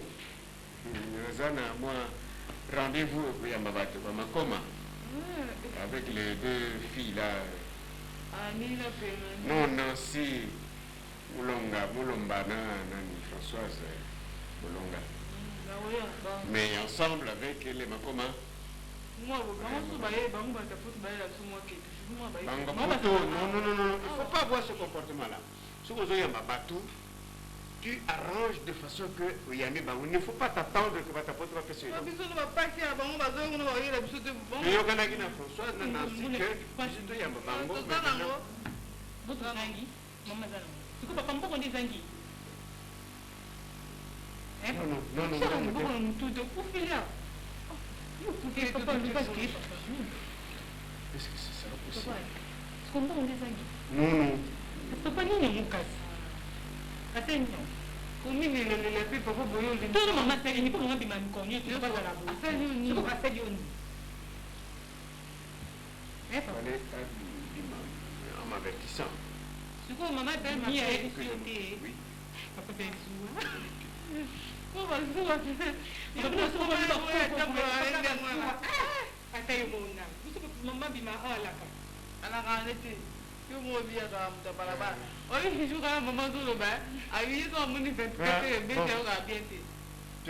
Zana, moi, rendez-vous au Yamabato, à Makoma, avec les deux filles là. Non, Nancy, Moulomba, Nani, Françoise, Moulonga. Mais ensemble avec les Makoma. Non, il ne faut pas avoir ce comportement-là. Si vous avez un bateau, tu arranges de façon que il ne faut pas t'attendre que ta pote va faire ce. Est-ce que ce sera possible? Non. En m'avertissant. Tu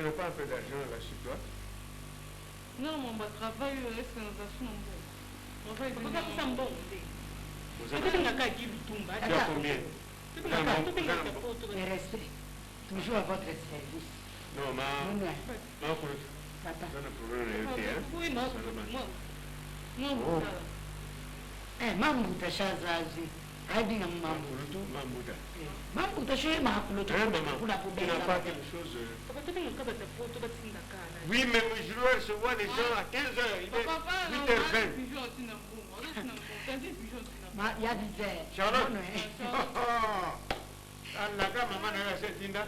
ne n'as pas un peu d'argent là chez toi? Non, mon travail, est-ce que nous avons un bon? totengaka ki bitumba Tu as combien? totengaka poto Le respect. Toujours à votre service. Non, ma kulut. Papa. Sana problème na yote oui ma Mambuta shazazi. Hadi na mambuta. Mambuta. Mambuta shoye makuloto. Kuna Tu n'as pas quelque chose. totengaka bata poto batindaka Oui, mais je dois recevoir les gens à 15h. Il est 8h20. Ya disait. Charlotte. Allah ka mama na yo setinda.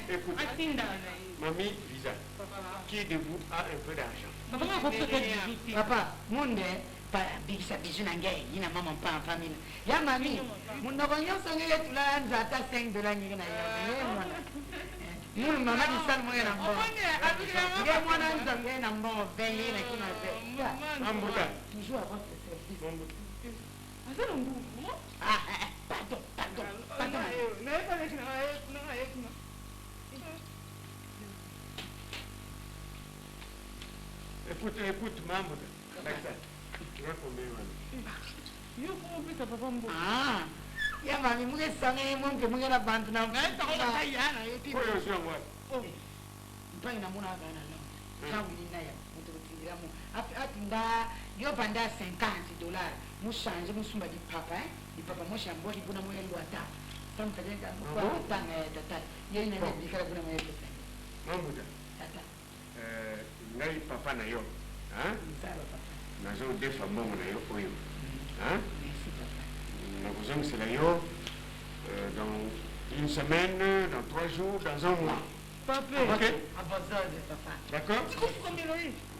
Écoute, mamie Lisa, qui de vous a un peu d'argent? Papa, monde bigisa bisu na ngai ina mama mpa famille. Ya mami, mundo nyonso ngeye tulanza ata $5 nyingi na yo. Mulu mama di sal mo na mbo. Ngai mwana nzange na mbo veille na kina ve. Mambuta. Toujours à votre service. Mambuta. Pardon. Écoute, Mambuta. Tu vas combien, Ah, ya mami muge sange munge muge na bantu na. Pour le soir, Mpani na muna gana no. Changu ni naya mutu kutingira mu. Atinda yo banda $50. Mu change mu sumba di papa di papa mo shambo di buna mo yelo ata. Tam tajenga mu kwa tanga tata. Yeye na ndi kala buna mo yelo pesa. Mambuta. Tata. Ngai papa na yo. Hein? Nzalo papa. Nazo defa mbongo na yo oyo. Hein? Merci papa. Nakuzongisela yo dans une semaine, dans 3 jours, dans un mois. Papa. Ok? Abazade papa. D'accord?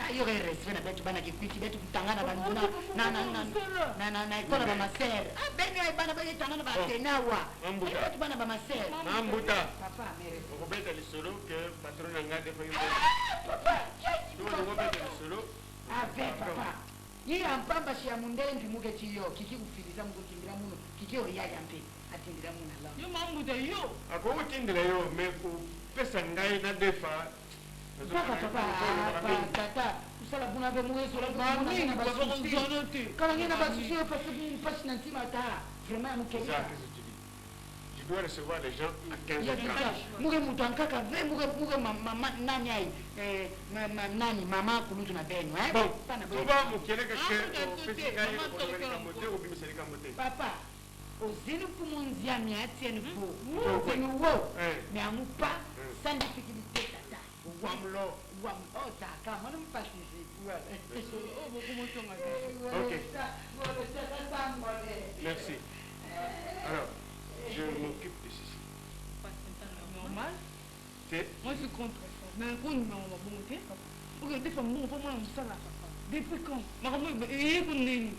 Ayo respect na betu bana kikwiti betu kutangana banduna na ikola ba maser. Beni ay bana ba yitangana ba tenawa. Betu bana ba maser. Mambuta. Papa mere. Okobeta lisolo que patron nanga defa yo. Papa. Tu okobeta lisolo. Ave papa. Ni ampamba shi amundendi muke chiyo kiki kufiliza muko kimbira muno kiki oyaya mpe atindira muno la. yo mambuta yo Ako utindira yo me ku pesa ngai na defa. Papa, tata, usala buna be muke sola buna na basusi. Kala ngena basusi yo parce que passe na ntima ta. Vraiment muke. C'est ça que je te dis. Tu dois recevoir les gens à 15h30. Muke mutu ankaka ve muke mama nani ai nani mama kulutu na benu Bon, tu vas mukeleka ke pesa ngai ko mote ko bimiselika mote. Papa, ozini kumunzia miati ni po. Ozini wo. Me amupa sandi fikilite tata. Wamlo. Wamota kama mpatisi. Ok. Merci. Alors, je m'occupe de ceci. normal C'est moi je suis contre ça mais un coup nous on va monter pour que des femmes nous pas moi ça là depuis quand makambo et pour nini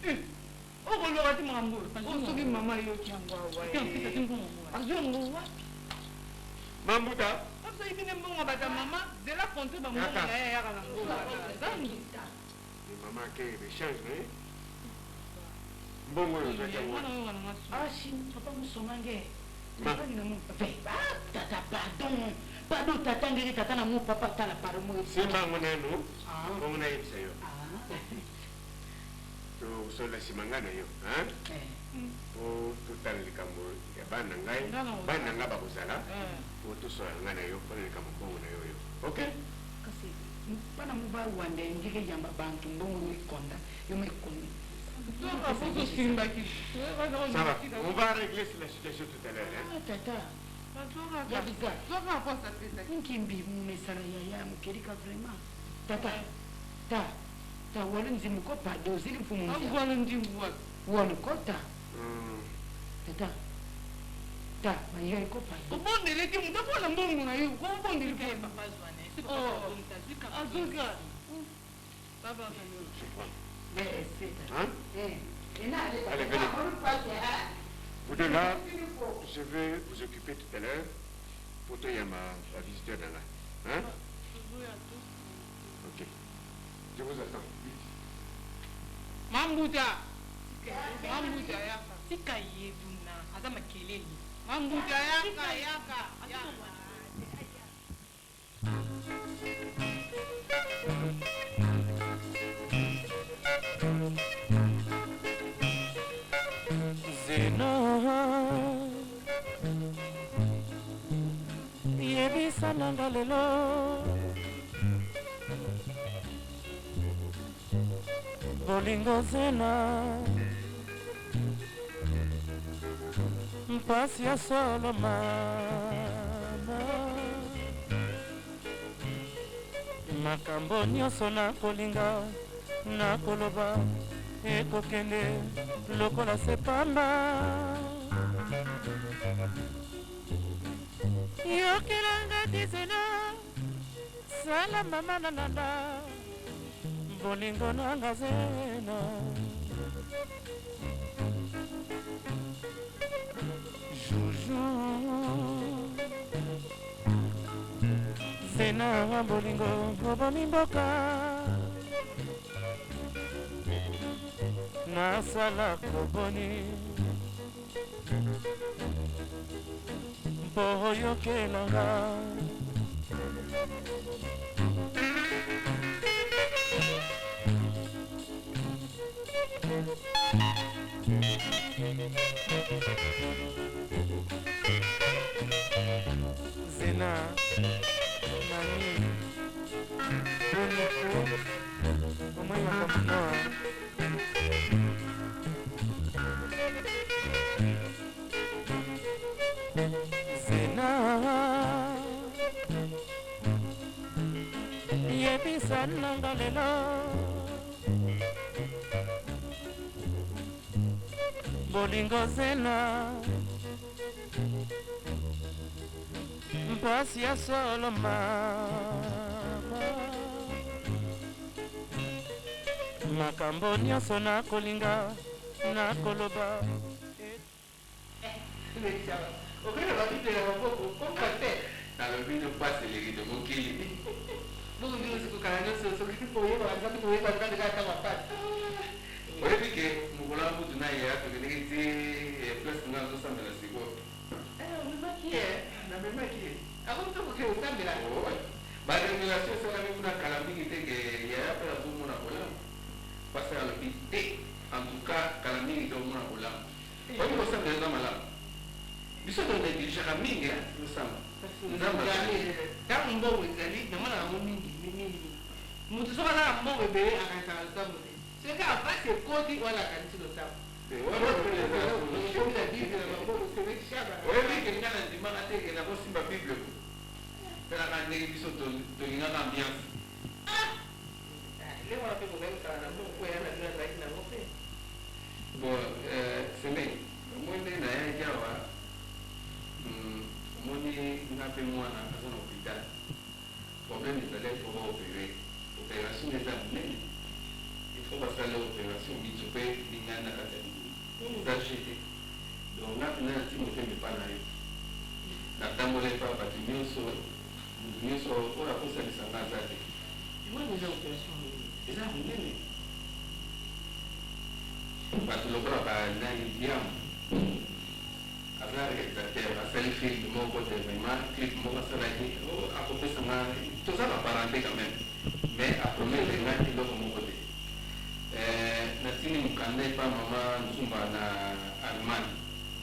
oh on l'aura dit makambo on se dit maman yo tiangwa wa azongo wa Mambuta. ça il vient bon bata maman de la compter ba maman ya kala ngo zangi Maman qui échange, mais bon, moi, je vais Ah, si, papa musomange. Papa ni namu. Tata, pardon, tata ngiri tata na mu papa tala pardon mo. Simba moneno. Bon na yipsa yo. To so la simangana yo, hein? Po total likambo ya bana ngai, bana ngaba kozala. Po to so ngana yo, po likambo bongo na yo yo. OK? Kasi pana mu ba wande ngike jamba bantu mbongo ni konda. Yo me kondi. Ça va, on va régler la situation tout à l'heure. Hein? Tata. Ya bizarre. Nkimbi mumesala ya mkerika vraiment. Tata. Ta wale nzimu ko pado zili mfumu nzia. wala nzimu wa Wale kota. Ta, mayo ko pado. obondele ti muta pona mbongo na yo ko obondele ke papa zwane c'est pas azuka baba Hein? Allez, venez. Vous deux là, je vais vous occuper tout à l'heure. Pour toi, il y a ma visiteur dans là. Hein? Ok. Je vous attends. mambuta yaka tika yebuna aza makelele mambuta yaka nanga lelo bolingo zena mpasi ya solo mama makambo nyonso nakolinga nakoloba ekokende lokola sepamba yokelanga dizena sala mama nananda bolingo nanga zena juju zena bolingo obomi mboka nasala koboni mpo oyokelanga zena nani boniko omoi makambonoa zena yebisa nanga lelo bolingo zena mpasi ya solo mama makambo nyonso nakolinga nakoloba okende babiblela maboko kompate nalobi nopasi elekite mokili buku ndi usikukala nyonso soki oyebaka kaka mapati oyebi ke mokolo ya mutu na ye atokendeki ti place nga azosambela sikoyo omemaki ye namemaki ye akotokoke osambela baremulatio esalami kuna kala mingi te ke yaya mpe azomona kolamu pasi alobi te en tout cas kala mingi te omona kolamu oyebi kosambela eza malamu biso tonegligeaka mingi tosamba ntango mbongo ezali namona yango mingi motu soki azala mbongo ebele akanisaka losambo te soki apasi ekoti wana akanisi losambo oyebi ke nga na ndimaka te ke nakosimba bible talaka ndenge biso tolingaka ambiance lewana mpe kozalisaka na mbongo po yana bino azalaki nango mpe bon seme omoi nde nayaki awa omoni nga mpe mwana aza na hôpital problème ezali foko opere opération eza monene ifo basala opération biso mpe lingani na kati ya likulu danger te donc nga mpena nati motema epa na yo natambola epa bato nyonso mutu nyonso oyo akosalisa nga aza te eza monene bato lokola banani diam aza réalisateur asali film moko te vraiment clip moko asalaki akopesanga toza baparente quand même mais apromettre nga eloko moko te natini mokanda epa mama nzumba na allemagne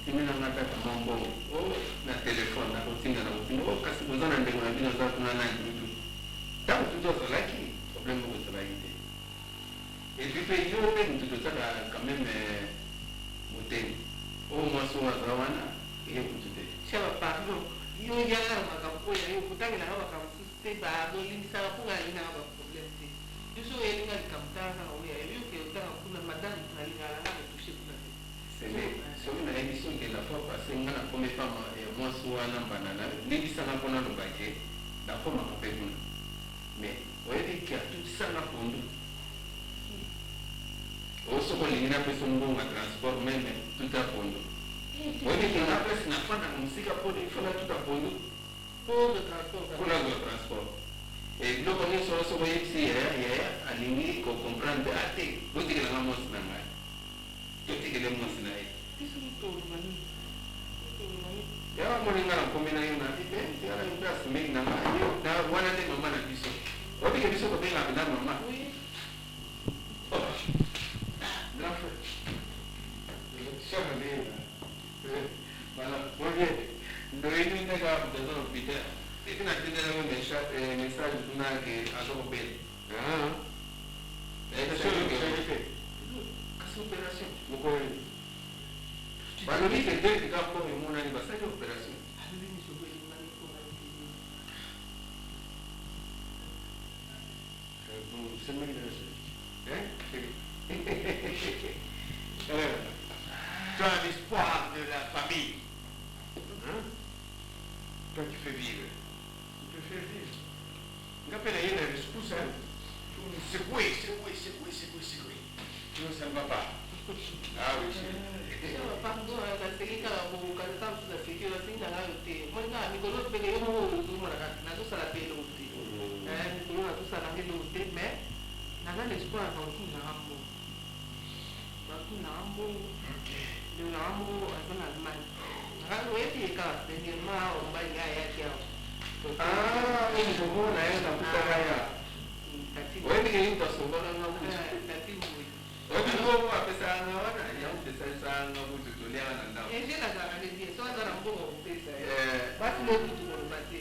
timinanga kaka mwa mbongo na telefone nakotinda kasi boza na ndenge na bino oza kuna na dudu ntango tutu ozalaki problème moko ezalaki te epuis mpe yo mpe motu tozaka quand même moteni oyo mwasi oyo aza wana eye kutu te shaba pardon yo yanga na makambo oyo yo kotangelanga makambo susu te bazolimbisaka mpo nalingaka baproblème te biso oyelinga likambo tanga oyo yoke otanga kuna madame nalingaka nga metushe kuna te sele soki nayebi soki la fois passé nga na komi fama ya mwasi wana mbandana nebisanga mpona lobake nakomaka mpe kuna mais oyebi ke atutisanga pondu osoko olingi napesa mbongo ya transport meme tuta pondu oyebi ke nga mpesi nafandaka mosika mpona ifona tuta pondu mpona zwa transport biloko nyonso soko oyebisi yaya alingi kocomprendre ate botikelanga mwasi na ngai totikele mwasi na ye yawa moninga na komi na yo na bibe tiala yo mpe asimeki na ngai na wana nde mama na biso obike biso kobengaka na mama ndoyini ndeka mutaza na hôpital Et na tena un message na que a zo bel. Ah. É ça que essa operação. Mo ko. Ba no mi que tem que dar por mo na ni ba sa operação. C'est moi qui tu as l'espoir de la famille. Hein? Toi qui fais vivre. Tu peux faire vivre. On appelle à une rescousse. Secouer. Non, ça ne va pas. Ah oui, naza l'espoir ya bakunda ngambo lelo ngambo aza na allemagne nakalo oyebi kaka dernièrement omobali nga ayaki awa komona ye na kutaka ya oyebi ke intasongana nga tati mbui oyebi bongo apesanga wana yampesasanga butu toliaka na ndako enge nazalaka nde bien so aza na mbongo kopesa basi lokutu koloba te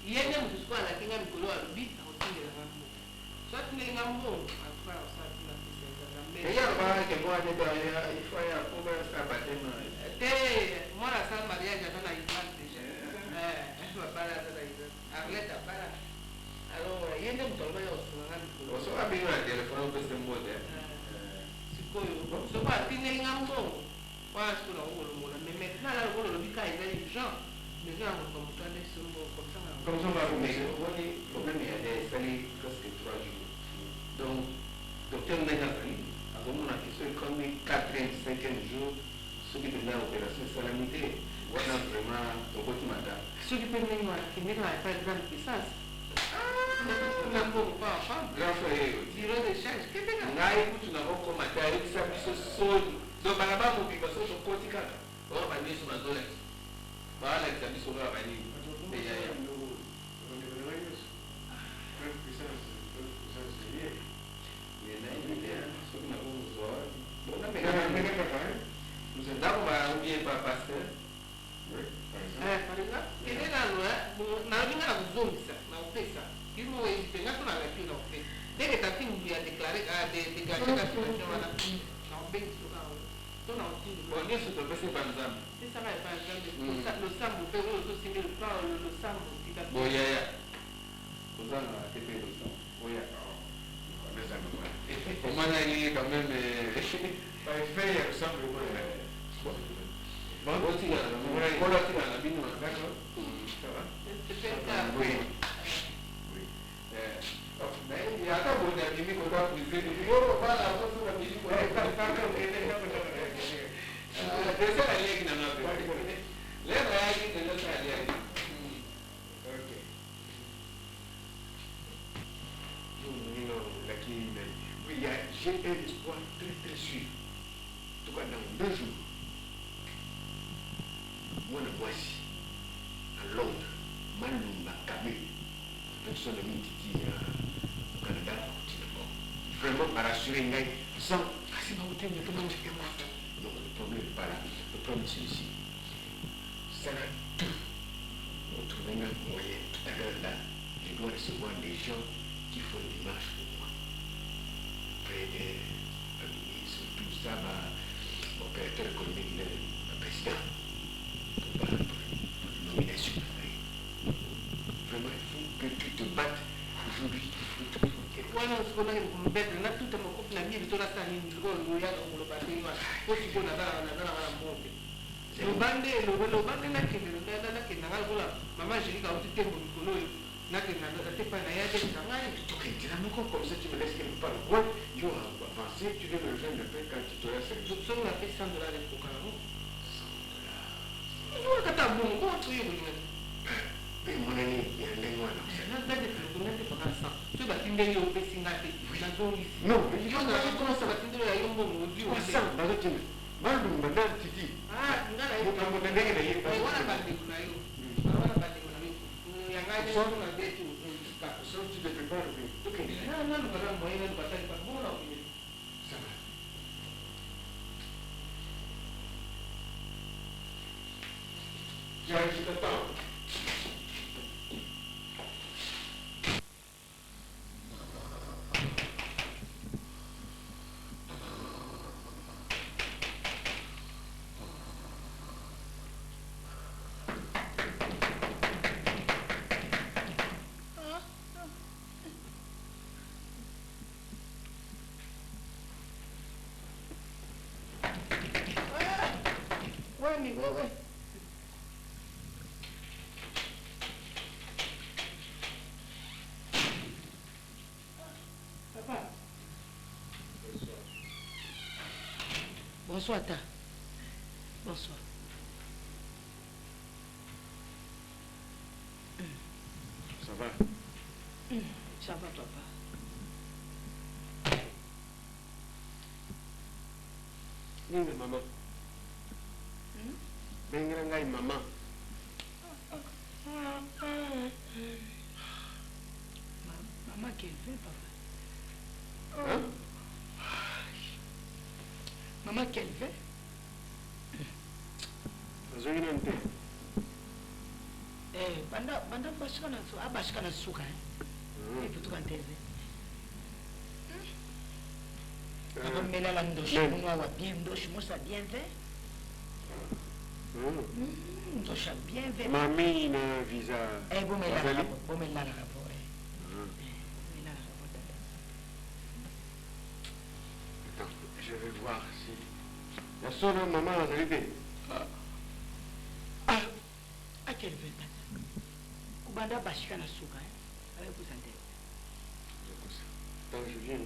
ye nde motu sikoyo alakinga mikolo alobi akotingela ngambo so atingeli ngambo afa osatina eyalobaka mwana ifaya kuba sabatema te mwana asala mariage aza na ivan deja babala aza na ivan arlete abala alors ye nde moto alobaki akosunganga mikolo osoka bino na telefone opese mbote sikoyo soko atindeli nga mbongo wana sikoyo nakokolongola mais maintenant ala lokolo olobi ka eza urgent mais nga moto moto ande sombo comme ça va mais woni problème ya de sali presque 3 jours donc docteur Nagapani akomona kiso ekomi 4e 5e jour soki mpena opération esalamite wana vraiment okoti mata soki mpe ndenge akendeka na epai grande puissance na mbongo mpa afam grand frère bureau de change kepeka ngai kutu nakokoma te ayebisa biso soni donc bana bamobima so tokoti kaka oyo banyonso bazolakisa baalakisa biso kaka banini eyaya ndako baobie pa pasteur kende nano nalobinga na kozongisa na kopesa kimo ezite nga to nalaki na kopesa ndenge tati mbu ya déclaré dégage kasation wana na kobengiso kao to na otindi nyonso topesi pa nzambe esaka epa nzambe losambo mpe oyo tosimbi losambo boyaya kozanga te mpe losambo oya omanaki quand même fait ya losambo kolo atikala na bino ata boni abimi kota priseni bana akosuna bisiko desa aliaki na ngape lelo ayaki desa aliaki j'ai un espoir très sûr. En tout cas, dans 2 jours, moi, je voici à Londres, Malumba, Camus, personne de Titi au Canada, vraiment à rassurer Ngaï, sans casser ma bouteille, mais comment je fais moi. Donc, le problème n'est pas là. Le problème, c'est ici. Ça va tout. On trouve un moyen. Tout à l'heure, là, je dois recevoir des gens qui font des marches pour moi. Près des ministres, tout ça, opérateur économique, le président, pour la nomination. Vraiment, il faut que tu te battes aujourd'hui. wana usikonake kumubedre na tuta makofi na bibi tola sani ngolo ya ngolo batini wa kosi kona na mbote lobande na kende na kende ngalo kola mama jilika uti tembo mikolo na kende na tepa na ya de ngai Tu es encore comme ça, tu me laisses quelque part. Moi, tu vas avancer, tu viens me rejoindre le père quand tu te laisses. donc soki na fait $100 pour kala $100 kata bongo ko tu yo Mais mon ami, il y a un élément là. tu batindeli opesi nga te nazongisi Non, kosa batindeli ya yo mbongo odi Malumba na Titi. wana bandeko na yo wana bandeko na yo yangai na beti So tu te prépares bien. Ok. naluka na moyen naluka tali pa bona okende Ça va. Je t'attends. Wemi wewe. Papa. Bonsoir ta. Bonsoir. Ça va? Ça va papa. Nini mama? Bengira ngai mama. Maman qu'elle fait papa. Hein? Maman qu'elle fait? Azongi nante. Banda bashika na suka kutoka nteze. Papa mela ndoshi munwa wa bien ndoshi musa bien fait. Ndoshi bien fait. Mami na visa. Bon mais là Azali? bon mais là la rapport. Attends, je vais voir si. La sono maman azali te. À quelle veut tata? Kubanda bashika na suka avec vous santé. Attends, je viens.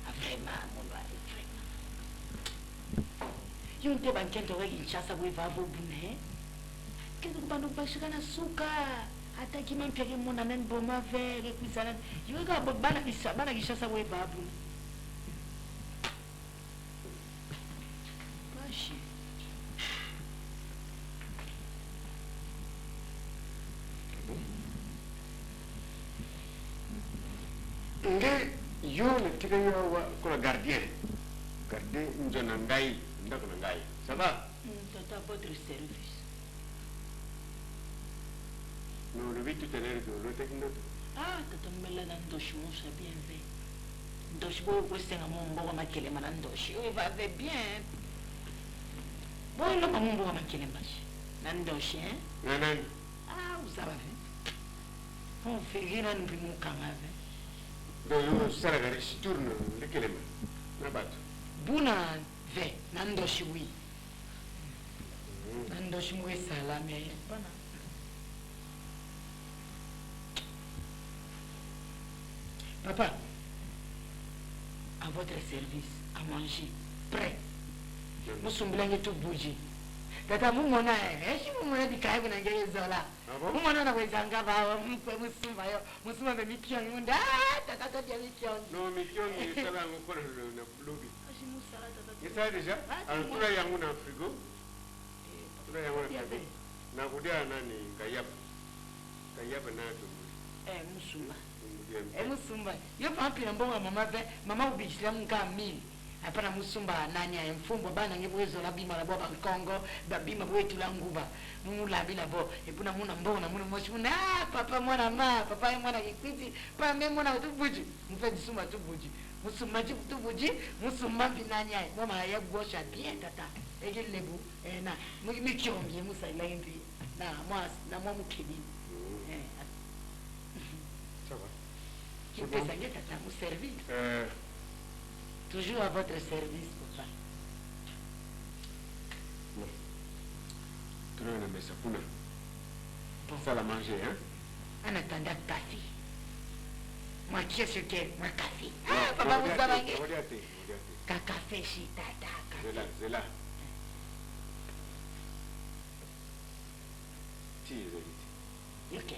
Vraiment, mon mari, vraiment. Yung te bankento wa Kinshasa we va vo bune. Kendo kubanda bashika na suka. Hata kima mpeke mona nen boma vere kwisana. Yung ka bana Kinshasa we va bune. Bashi. Nge yo na tika yo wa kuna gardien. Gardien njona ngai, ndako na ngai. Ça va? Tata, votre service. No, le vit tout à l'heure de l'autre note. Ah, tata mela na ndoshi musa bien fait. Ndoshi bo kwesenga mumbo wa makele mana ndoshi. Oui, va bien. Bon, lo mumbo wa makele mbashi. Na ndoshi, hein? Nanan. Ah, vous savez. On fait rien à nous mukanga. Do yo sara gari si tourne le kelema. Na batu. Buna ve na ndoshi oui. Na ndoshi mwe salame. Bana. Papa, à votre service, à manger, prêt. Nous sommes là tout bouger. Tata mumona si mumona dikaye kuna ngeye zola. Mumona na wezanga bawa mpe musumba yo. Musumba be mikio yunda. Tata to dia mikio. No, mikio ni sala ngokora na lobby. Asi musala tata. Yesa deja? Altura yangu na frigo. Altura yangu na frigo. Na kudia nani kayab. Kayab na tumuri. Musumba. Musumba. Yo pampi mbonga mama ubijira munga mili. Hapana musumba nani ya mfumbo bana ngebwezo la bima la boba Kongo ba bima bwetu la nguba mula bila bo ebuna muna mbona muna moshi muna papa mwana papa mwana kikwiti pa me mwana tubuji mfedi suma tubuji musumba tubuji musumba binanya mama ya gosha bien tata egelebu na mikyombi musa ila imbi na mwa mukidi Ça va. Qui peut s'engager tata vous servir toujours à votre service, papa. Non. Tu n'as pas ça pour nous. Bon. Ça la manger, hein? En attendant café. Moi, qu'est-ce que moi café? Ah, papa, vous avez café, si, tata, café. C'est là. Ti, Zali. Ok.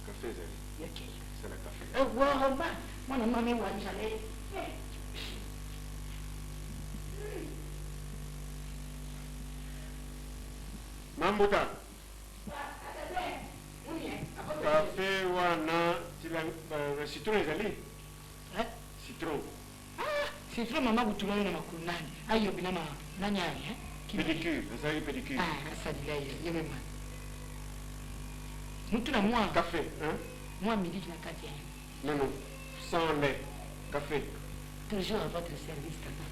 Café, Zali. Ok. C'est la café. Wow, moi, non, maman, moi, j'allais. Mambuta. Café wana citron ezali. Citron. Citron mama butulana na makulu nani? Ayo binama nani ayi? Pédicure, ezali pédicure. Asadila yeye mama. Mutu na moi. Café, hein? Moi midi na kati. Non, sans lait. Café. Toujours à votre service, tata.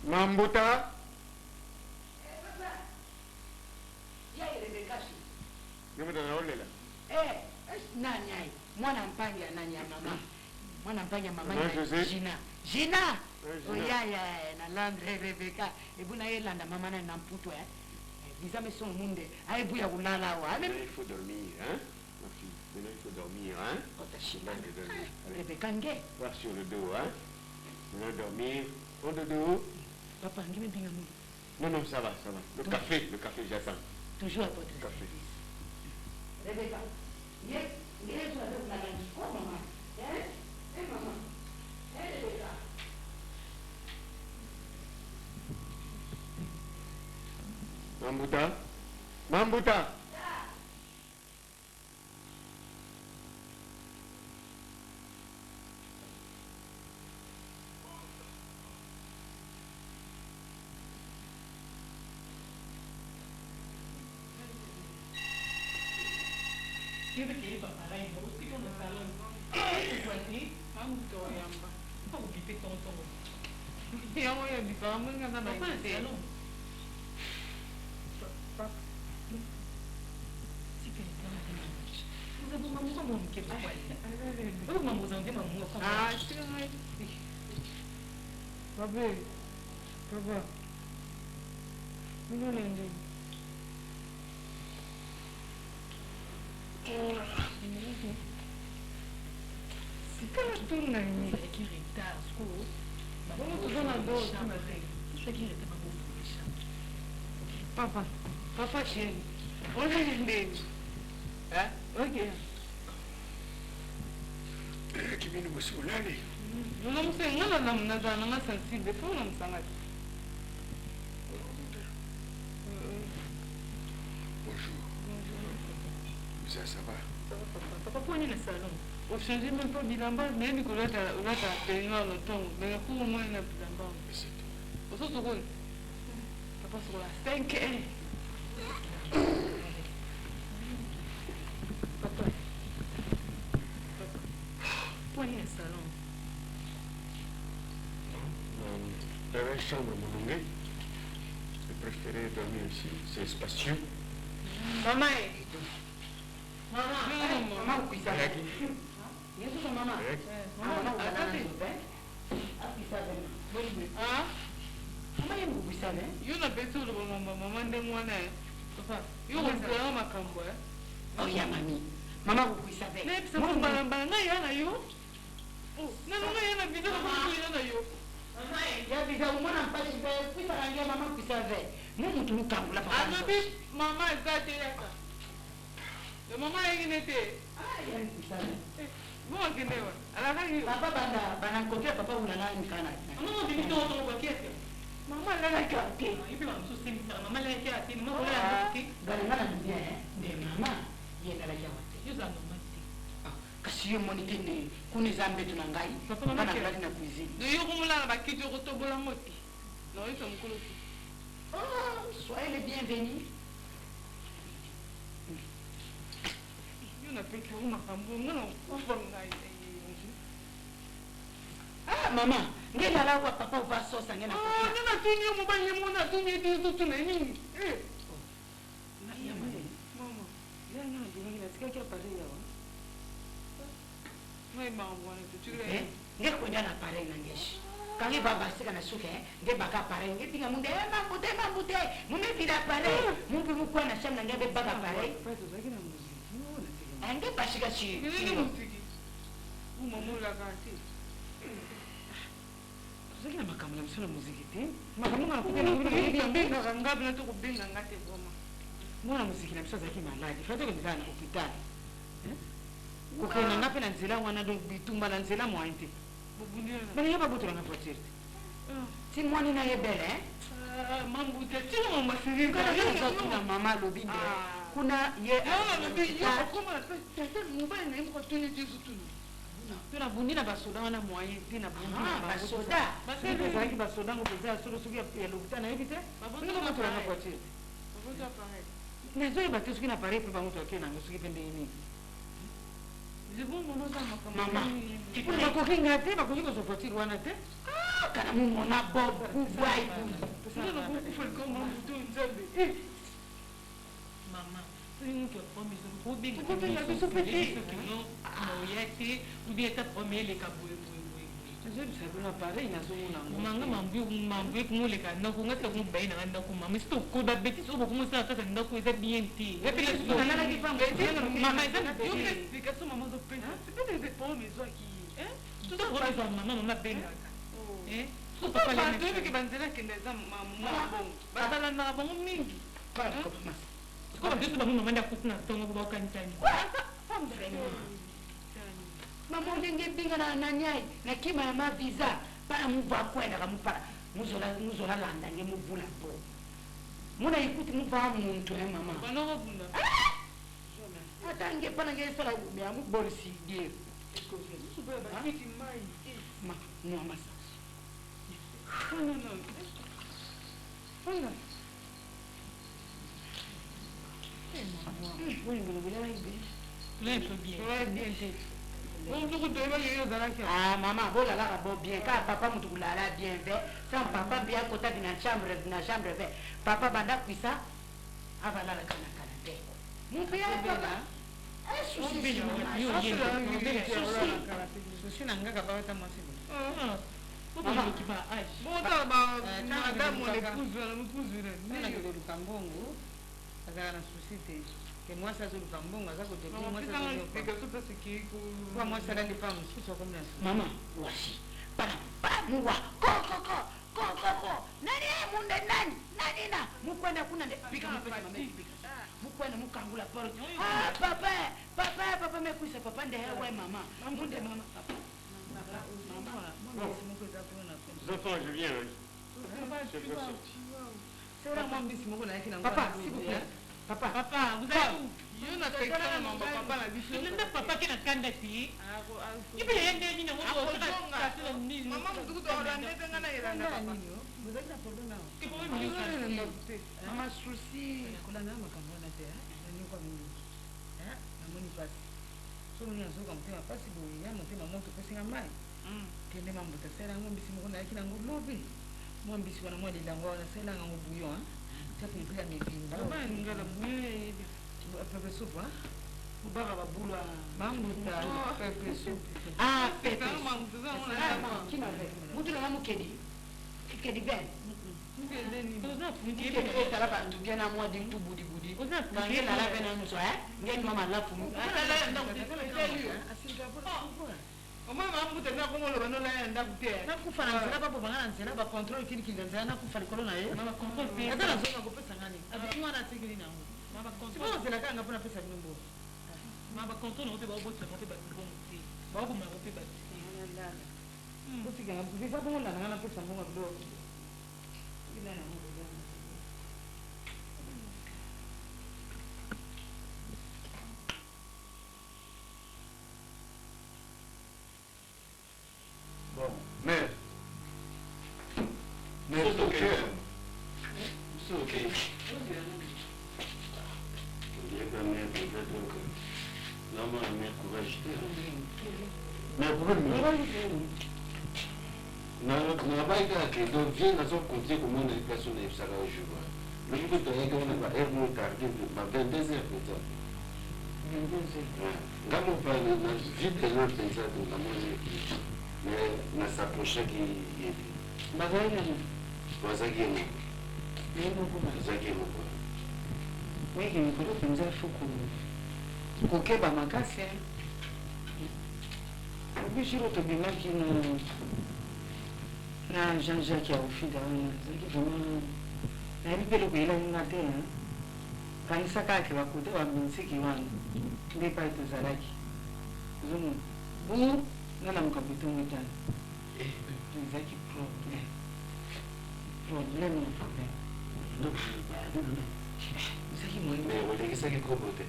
Mambuta. Nimuta na olela. Nani ai? Mwana mpangi ya nani ya mama? Mwana mpangi ya mama Gina. Gina. Oyaya na Landre Rebecca. Ebuna yelanda mama na namputo Bizame son munde. Ai buya kulala wa. Il faut dormir, hein? Ma fille, maintenant il faut dormir, hein? Rebecca nge. Voir sur le dos, hein? Maintenant dormir. On de dos. Papa, ngi mbinga mu. Non, ça va. Le café, j'attends. Toujours à votre café. Rebecca. Yes, yes, la oh maman. Hein? Maman. Rebecca. Mambuta. Yango ya bikama ngana na salon. Papa. Papa chéri. On est ndeni. Ok. Kimi ni musulali. Nuna musengana na mnazana nga sensible fo na msangati. Bonjour. Ça va? Papa, pourquoi on est dans le salon? On ne change même pas bilamba, mais on a fait un temps. Mais comment on a bilamba? On se trouve. Papa, sur la 5 ans. Papa. Pourquoi on est dans le salon? Dans la chambre, mon ongle. Je préférais dormir ici. C'est spacieux. Maman. Maman, oui, ça va. Yesu kwa mama. Mama ukana Ah? Mama yangu kuisale. Yuna betu lo mama ndé mwana. Papa, yo ko makambo Oh ya mami. Mama kuisale. Ne pisa ko balamba na yana yo. Oh, na yana bido ko yana yo. Mama, ya bido mwana mpale kwa kuisale mama kuisale. Mungu tulukangula papa. Anabi mama ezate yaka. Le mama yenete. Ah, ya kuisale. Bon, kinewa. Alaka papa bana kokia papa unalala nikana. Mama bibi to kwa kiasi. Mama lala kati. Hivi mama sisi mama lala kiasi. Mama lala kiasi. Galangana ndia de mama yenda la jawate. Yuza mama. Kasi yo monite ne kuni zambe tunangai. Papa mama ngati na cuisine. De yo kumula ba kiti ko tobola moti. No ito mkulu. Oh, soyez les bienvenus. Na peke uma kambu ngana kufonga mama ngena lawa papa uva sosa ngena kokia nina tunye mubanye mona tunye dizo tuna nini mama yana ndingi na sikaki pale yawa mai mama na tuchire ngekwenda na pale na ngeshi kangi baba sika na suke nge baka pale nge tinga munde mambute mume vila pale mumpi mukwa na shamna nge baka pale Ange bashika chi. Nini muziki? Umamula kati. Tuzaki na makamula msuna muziki te. Makamula nakuja na ngiri mbinga kangapi na tuko binga ngate goma. Mwana muziki na mshaza ki maladi. Fata ko ndana hospitali. Ukena ngapi na nzela wana do bitumba na nzela mwante. Bubundia. Bani yaba butura na voiture. Ti mwani na yebele mambo tete mama siri kana mama lobinde. Kuna ye tete mobile na mko tuni tizu tuni. Tuna bundina basoda wana mwaye tina bundina basoda. Basaki basoda ngo pesa solo suki ya lobita na yebite. Babona kama tuna kwa chini. Babona pare. Nezo ibati suki na pare pe bamuto akena ngo suki pende ini. Zibu mono za mama. Tikuna makokinga te bakujiko sofotiri wana te. kana mumona bobo kubwai mama soki apromese obenga biso pete moya te obi ata prome eleka boyeboyeboyemanga mambu ekomoleka ndako ngati akomobai nanga ndako mama esi tokoba betisi oyo bakomosala kaka ndako eza bien te mama bengaka bazalandaka bango mingi sikoyo biso bango mama nde akuti na ntongo po baokanisani mama ndenge ebingana na nyai na kima ya mavisa mpana muva akwendaka mupala muzolalanda nge muvula po muna ikuti muva muntu ya mama ata nge mpana nge esola ya mubolisi die nwa masasu mama bolalaka bo bien ka papa mutu kulala bien ve sans papa bien kota na chambre ve papa banda kwisa avalala kana kana te mutu ya papa susi na ngaka bawata mwasi nakoluka mbongo azala na susi te ke mwasi azoluka mbongo aza kodepa mwasi alali pa mosusu akomi na susi mama wasi muwa kokoko nani munde nani nanina mukwenda kuna pika mukwenda mukangula poro papa mekwisa papa ndehewe mama munde mama papa Enfants, je viens. C'est vraiment mbisi moko na yaki na papa, s'il vous plaît. Papa, vous êtes où? Yo na tekana na papa na biso. Nenda papa kena kanda ti. Ibe yende ni na mo ko ka ka ni. Mama mutuku to ora ndete ngana ira na papa. Vous avez la problème là. Ke po mi ka. Mama susi. Kuna na makambo na te, ni kwa mimi. Na moni pasi. So ni azo kwa mtema pasi bo ya mtema moto pesinga mai. Kende mambo tasela ngo mbisi moko na yaki na ngo lobi. Mo mbisi wana mo lilango na sela ngo bouillon. Tapu mpila mipimba. Mama ngala mwe. Pepe soupe hein. Mubaka babulwa. Mamuta pepe soupe. Pepe. Kina ve. Mutu na mukedi. Kedi ben. Tala bantu bien na moi din tout budi budi. Ngé la ben na muso ngé mama la fu. Mama mamuta na kongo lo banola ya ndaku te. Na kufana nzela babo bangana nzela ba control kili kinganza na kufana kolona ye. Mama control pe. Ata na zonga ko pesa ngani. Abi mwana tigiri na ngo. Mama control. Sibona nzela kanga pona pesa mimbo. Mama control no pe ba obo tsama pe ba bon ti. Ba obo ma ko pe ba ti. Kufika ngapi visa bongo na ngana pesa mbongo kidogo. Ila na ngo. Mais c'est ok. C'est ok. nabaikake donc vie nazokontie komona place na yebisaka jour lobi mpe toyaki wana ba heure mo tardive ba 22 heures peut-être nga mopane na vide elo mpenza to namoni mais nasaprochaki yebi bazaki ye moko weke mikolo mpenza fuku kokeba makasi obisiro tobimaki na Jean-Jacques ya ofida wana ezalaki vraiment nayebi mpe eloko eyelanginga te kanisa kaka bakote baminsiki wana nde epai tozalaki ozomona bongo nga na mokambo etongo etana ezalaki problème na problème ezalaki mais olekisaki kombo te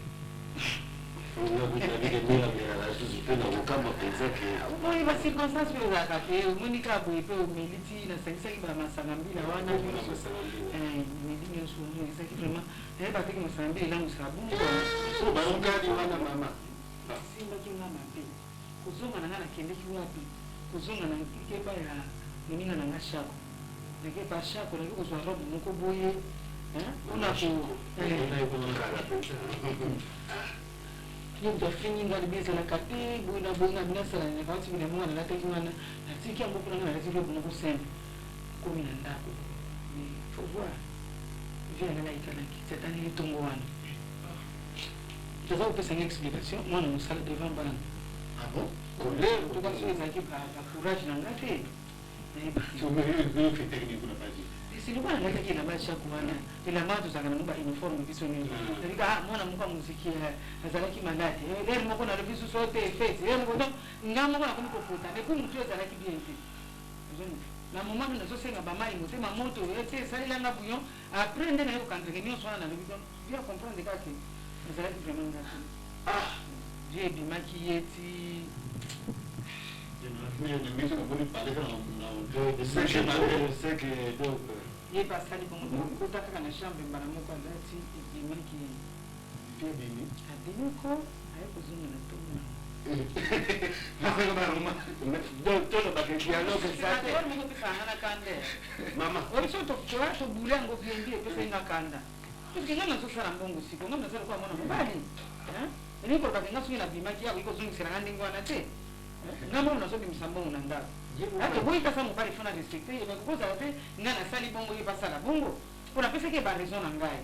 omoni bacirconstance mpe ezalaka te omoni kaka boye mpe omeli ti nasangisaki bamasanga mbila wana meli nyonso ezalaki vraiment nayeba teki masanga mbila elangwisaka bongobayokani wana mama simbaki nga mabe kozonga na nga nakendeki wapi kozonga na keba ya moninga na nga shako nake ba shako nake kozwa robe moko boye mpona ko afini nga libi ezalaka te boye na boye nga binasala nakawati bilemonga nalataki wana natiki yango mpona nga nalati robe moko simple komi na ndako faut voir vie anga naikala kiti atandeli ntongo wana toza kopesanga explication mwana mosala devant bana toka so ezalaki bacourage na nga te silikuwa nangataki na bashako wana elamba tozalaka nango bauniforme biso nini alika mwana moko ya muziki azalaki malade lere moko nalobi susu te fete lere moko donc nga moko nakomi kofuta epu motu ezalaki bien te na moma mi nazosenga bamai motema moto ete esalelanga bouillon après nde naye kokanzeke nyonso wana nalobi donc vi acomprendre kake ezalaki vraiment ngati vi ebimaki ye ti ye basali bongo kota kaka na chambre mbala moko alati ebimaki abimiko aye kozonga na ntongo obiso tobule yango biendi epesenga kanda parceke nga nazosala mbongo siko nga nazala kwa mwana mobali elingi kolobaka nga soki nabimaki akoki kozongiselanga ndenge wana te nga mbongo nazobimisa mbongo na ndako ate boyi kasa mobali fona respecte ebaki kozala te nga nasali bongo ye basala bongo mpona apesaki eba raison na ngai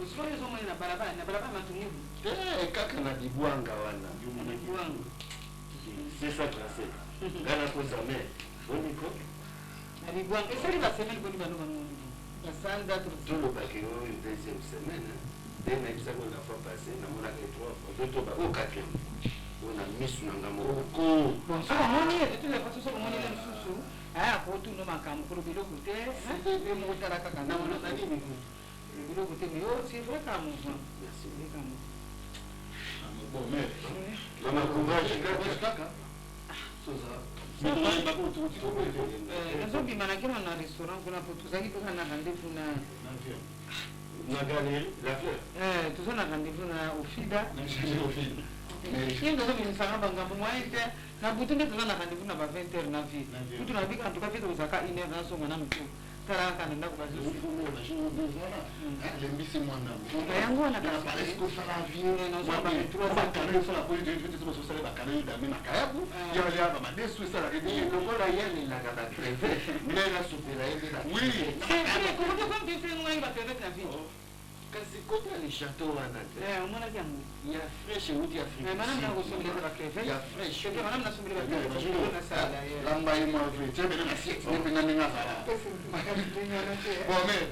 osikoyo ezomoni na balabala matungulu kaka na dibwanga wana na dibwanga esali basemaine boni bano banoni basanda tolobaki oyo deuxième semaine nde nayebisaki la fois passé namonaki 3 fois to bao 4e ona misu nanga moko soko omoni etelefasi soko omoni le lisusu aya kotuno makambo kolo biloko te pe moko tala kaka biloko te mais oh c'est vrai ka mouvement merci ka bon mais mama courage kaka soza nazobima nakema na restaurant kuna po tozalaki mpenza na rendez-vous na galerie la fleur toza na rendez-vous na ofida ye tozobimisanga bangambo moye te na butu nde toza na rendez-vous na ba 20 heures na vie kutu na bika ntuka mpe tokozalaka 1 heure nasonga na motu tala kaka na ndako lembisi mwana yango wana basala bakana dame na kayabu yaya bamadesu esalaka lokola yanelaka bapreve nde nasopela ye nde kasi kota le château wana te omonaki yango ya fraîche euti afrique ya fraîche lamba ye mwa vrai tiebele na siete ndepenga ndenge azala bon mais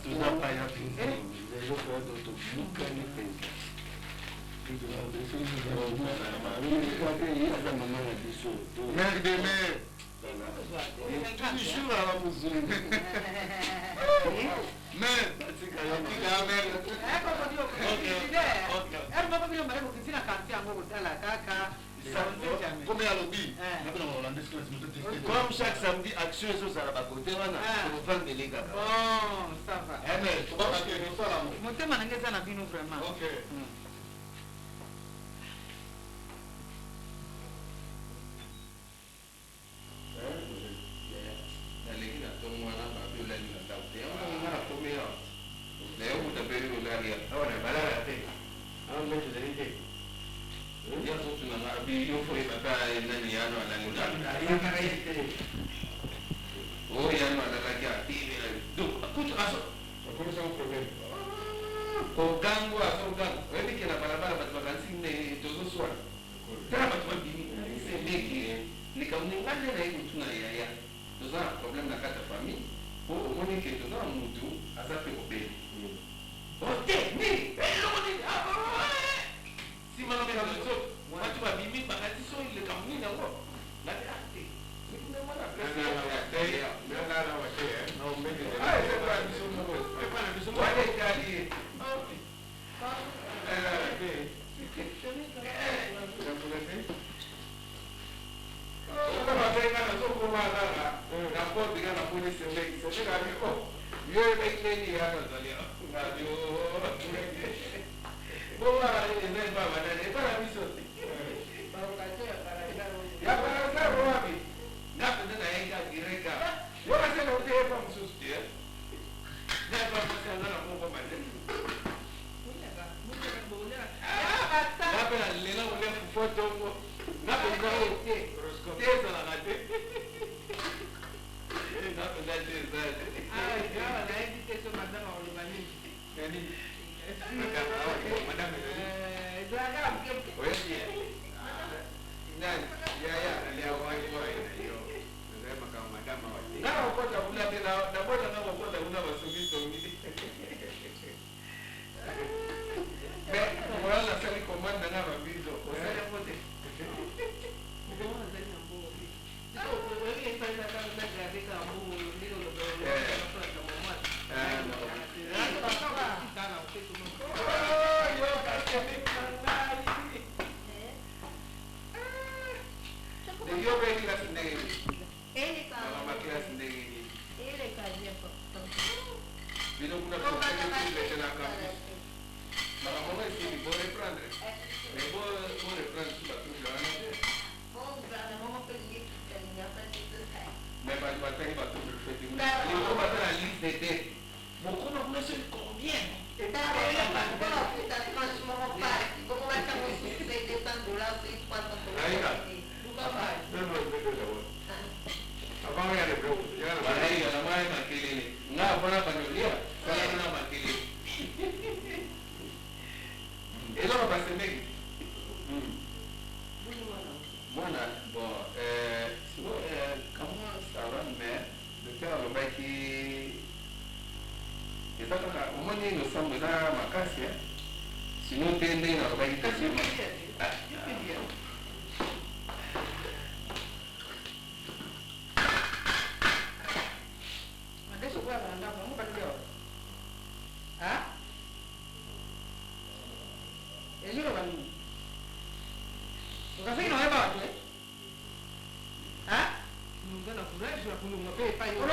toza paya mpenza eloko ya tobukani mpenza aza mama na biso mère de mère toujours ala mozungu mère batika ya mère comme alobi comme chaque samedi action ezozala bakote wana ovandeli kaka motema nange eza na bino vraiment ogango asogango oyebike na balabala bato bakanisi tozoswana tala bato babimi semeki likambo ninga nde naye motu na yaya toza na problème na kati ya famille po omoni ke toza na motu aza mpe kobeli ote nini eloko nini nsima na meka moto bato babimi bakanisi so likambo nini yango nate ate Yo me creí a los aliados. Boa, ele vai mandar ele para mim só. Ya para usar Robi. Na frente da ainda direta. Eu acho que não tem para me sustentar. Já para você andar na rua mais. Na para ler não ler foto. Na para não ter. Tesa lá na te. Na para tesa. Ah, já lá é de ter sua madame ao Libanês. Madame. Yo veo clase de vino una cosa que le la campus. Ma la mamma si di vuole prendere. E vuole prendere sulla tua me va a tener para tu perfecto. Le voy a pasar la lista de té. Beaucoup no no se conviene. Ahí está. Abang ya le pregunto. Ya la madre maquilini. Nada para panolía. Para una maquilini. Eso lo pasé bien. Bueno, comment ça va, mais le faire le bac qui est pas au moins nous sommes dans ma casse. Sinon, tu es né dans le bac qui Adesso guarda, andiamo per io. E io lo vanno. Lo caffè non è buono, non dà una furare sulla columna, poi fai un...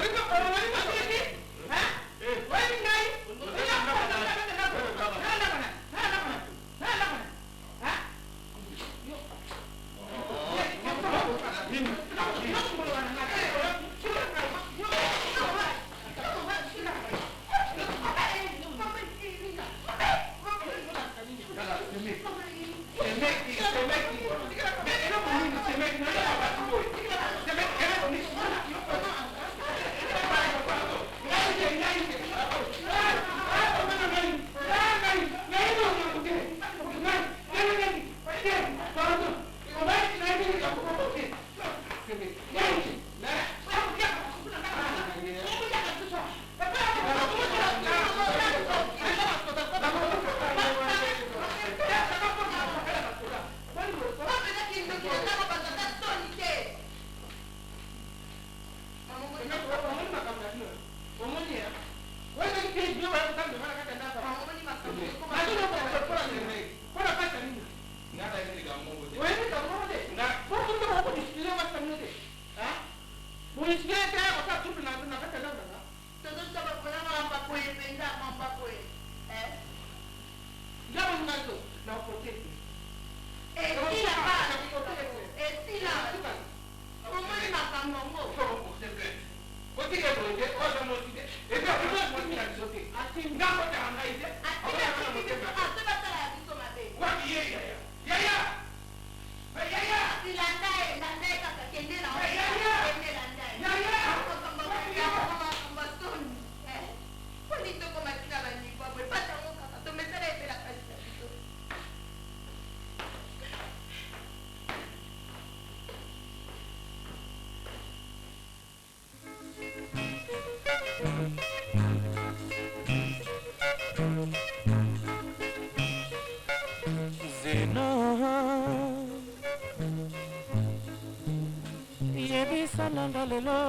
Yebisana lelo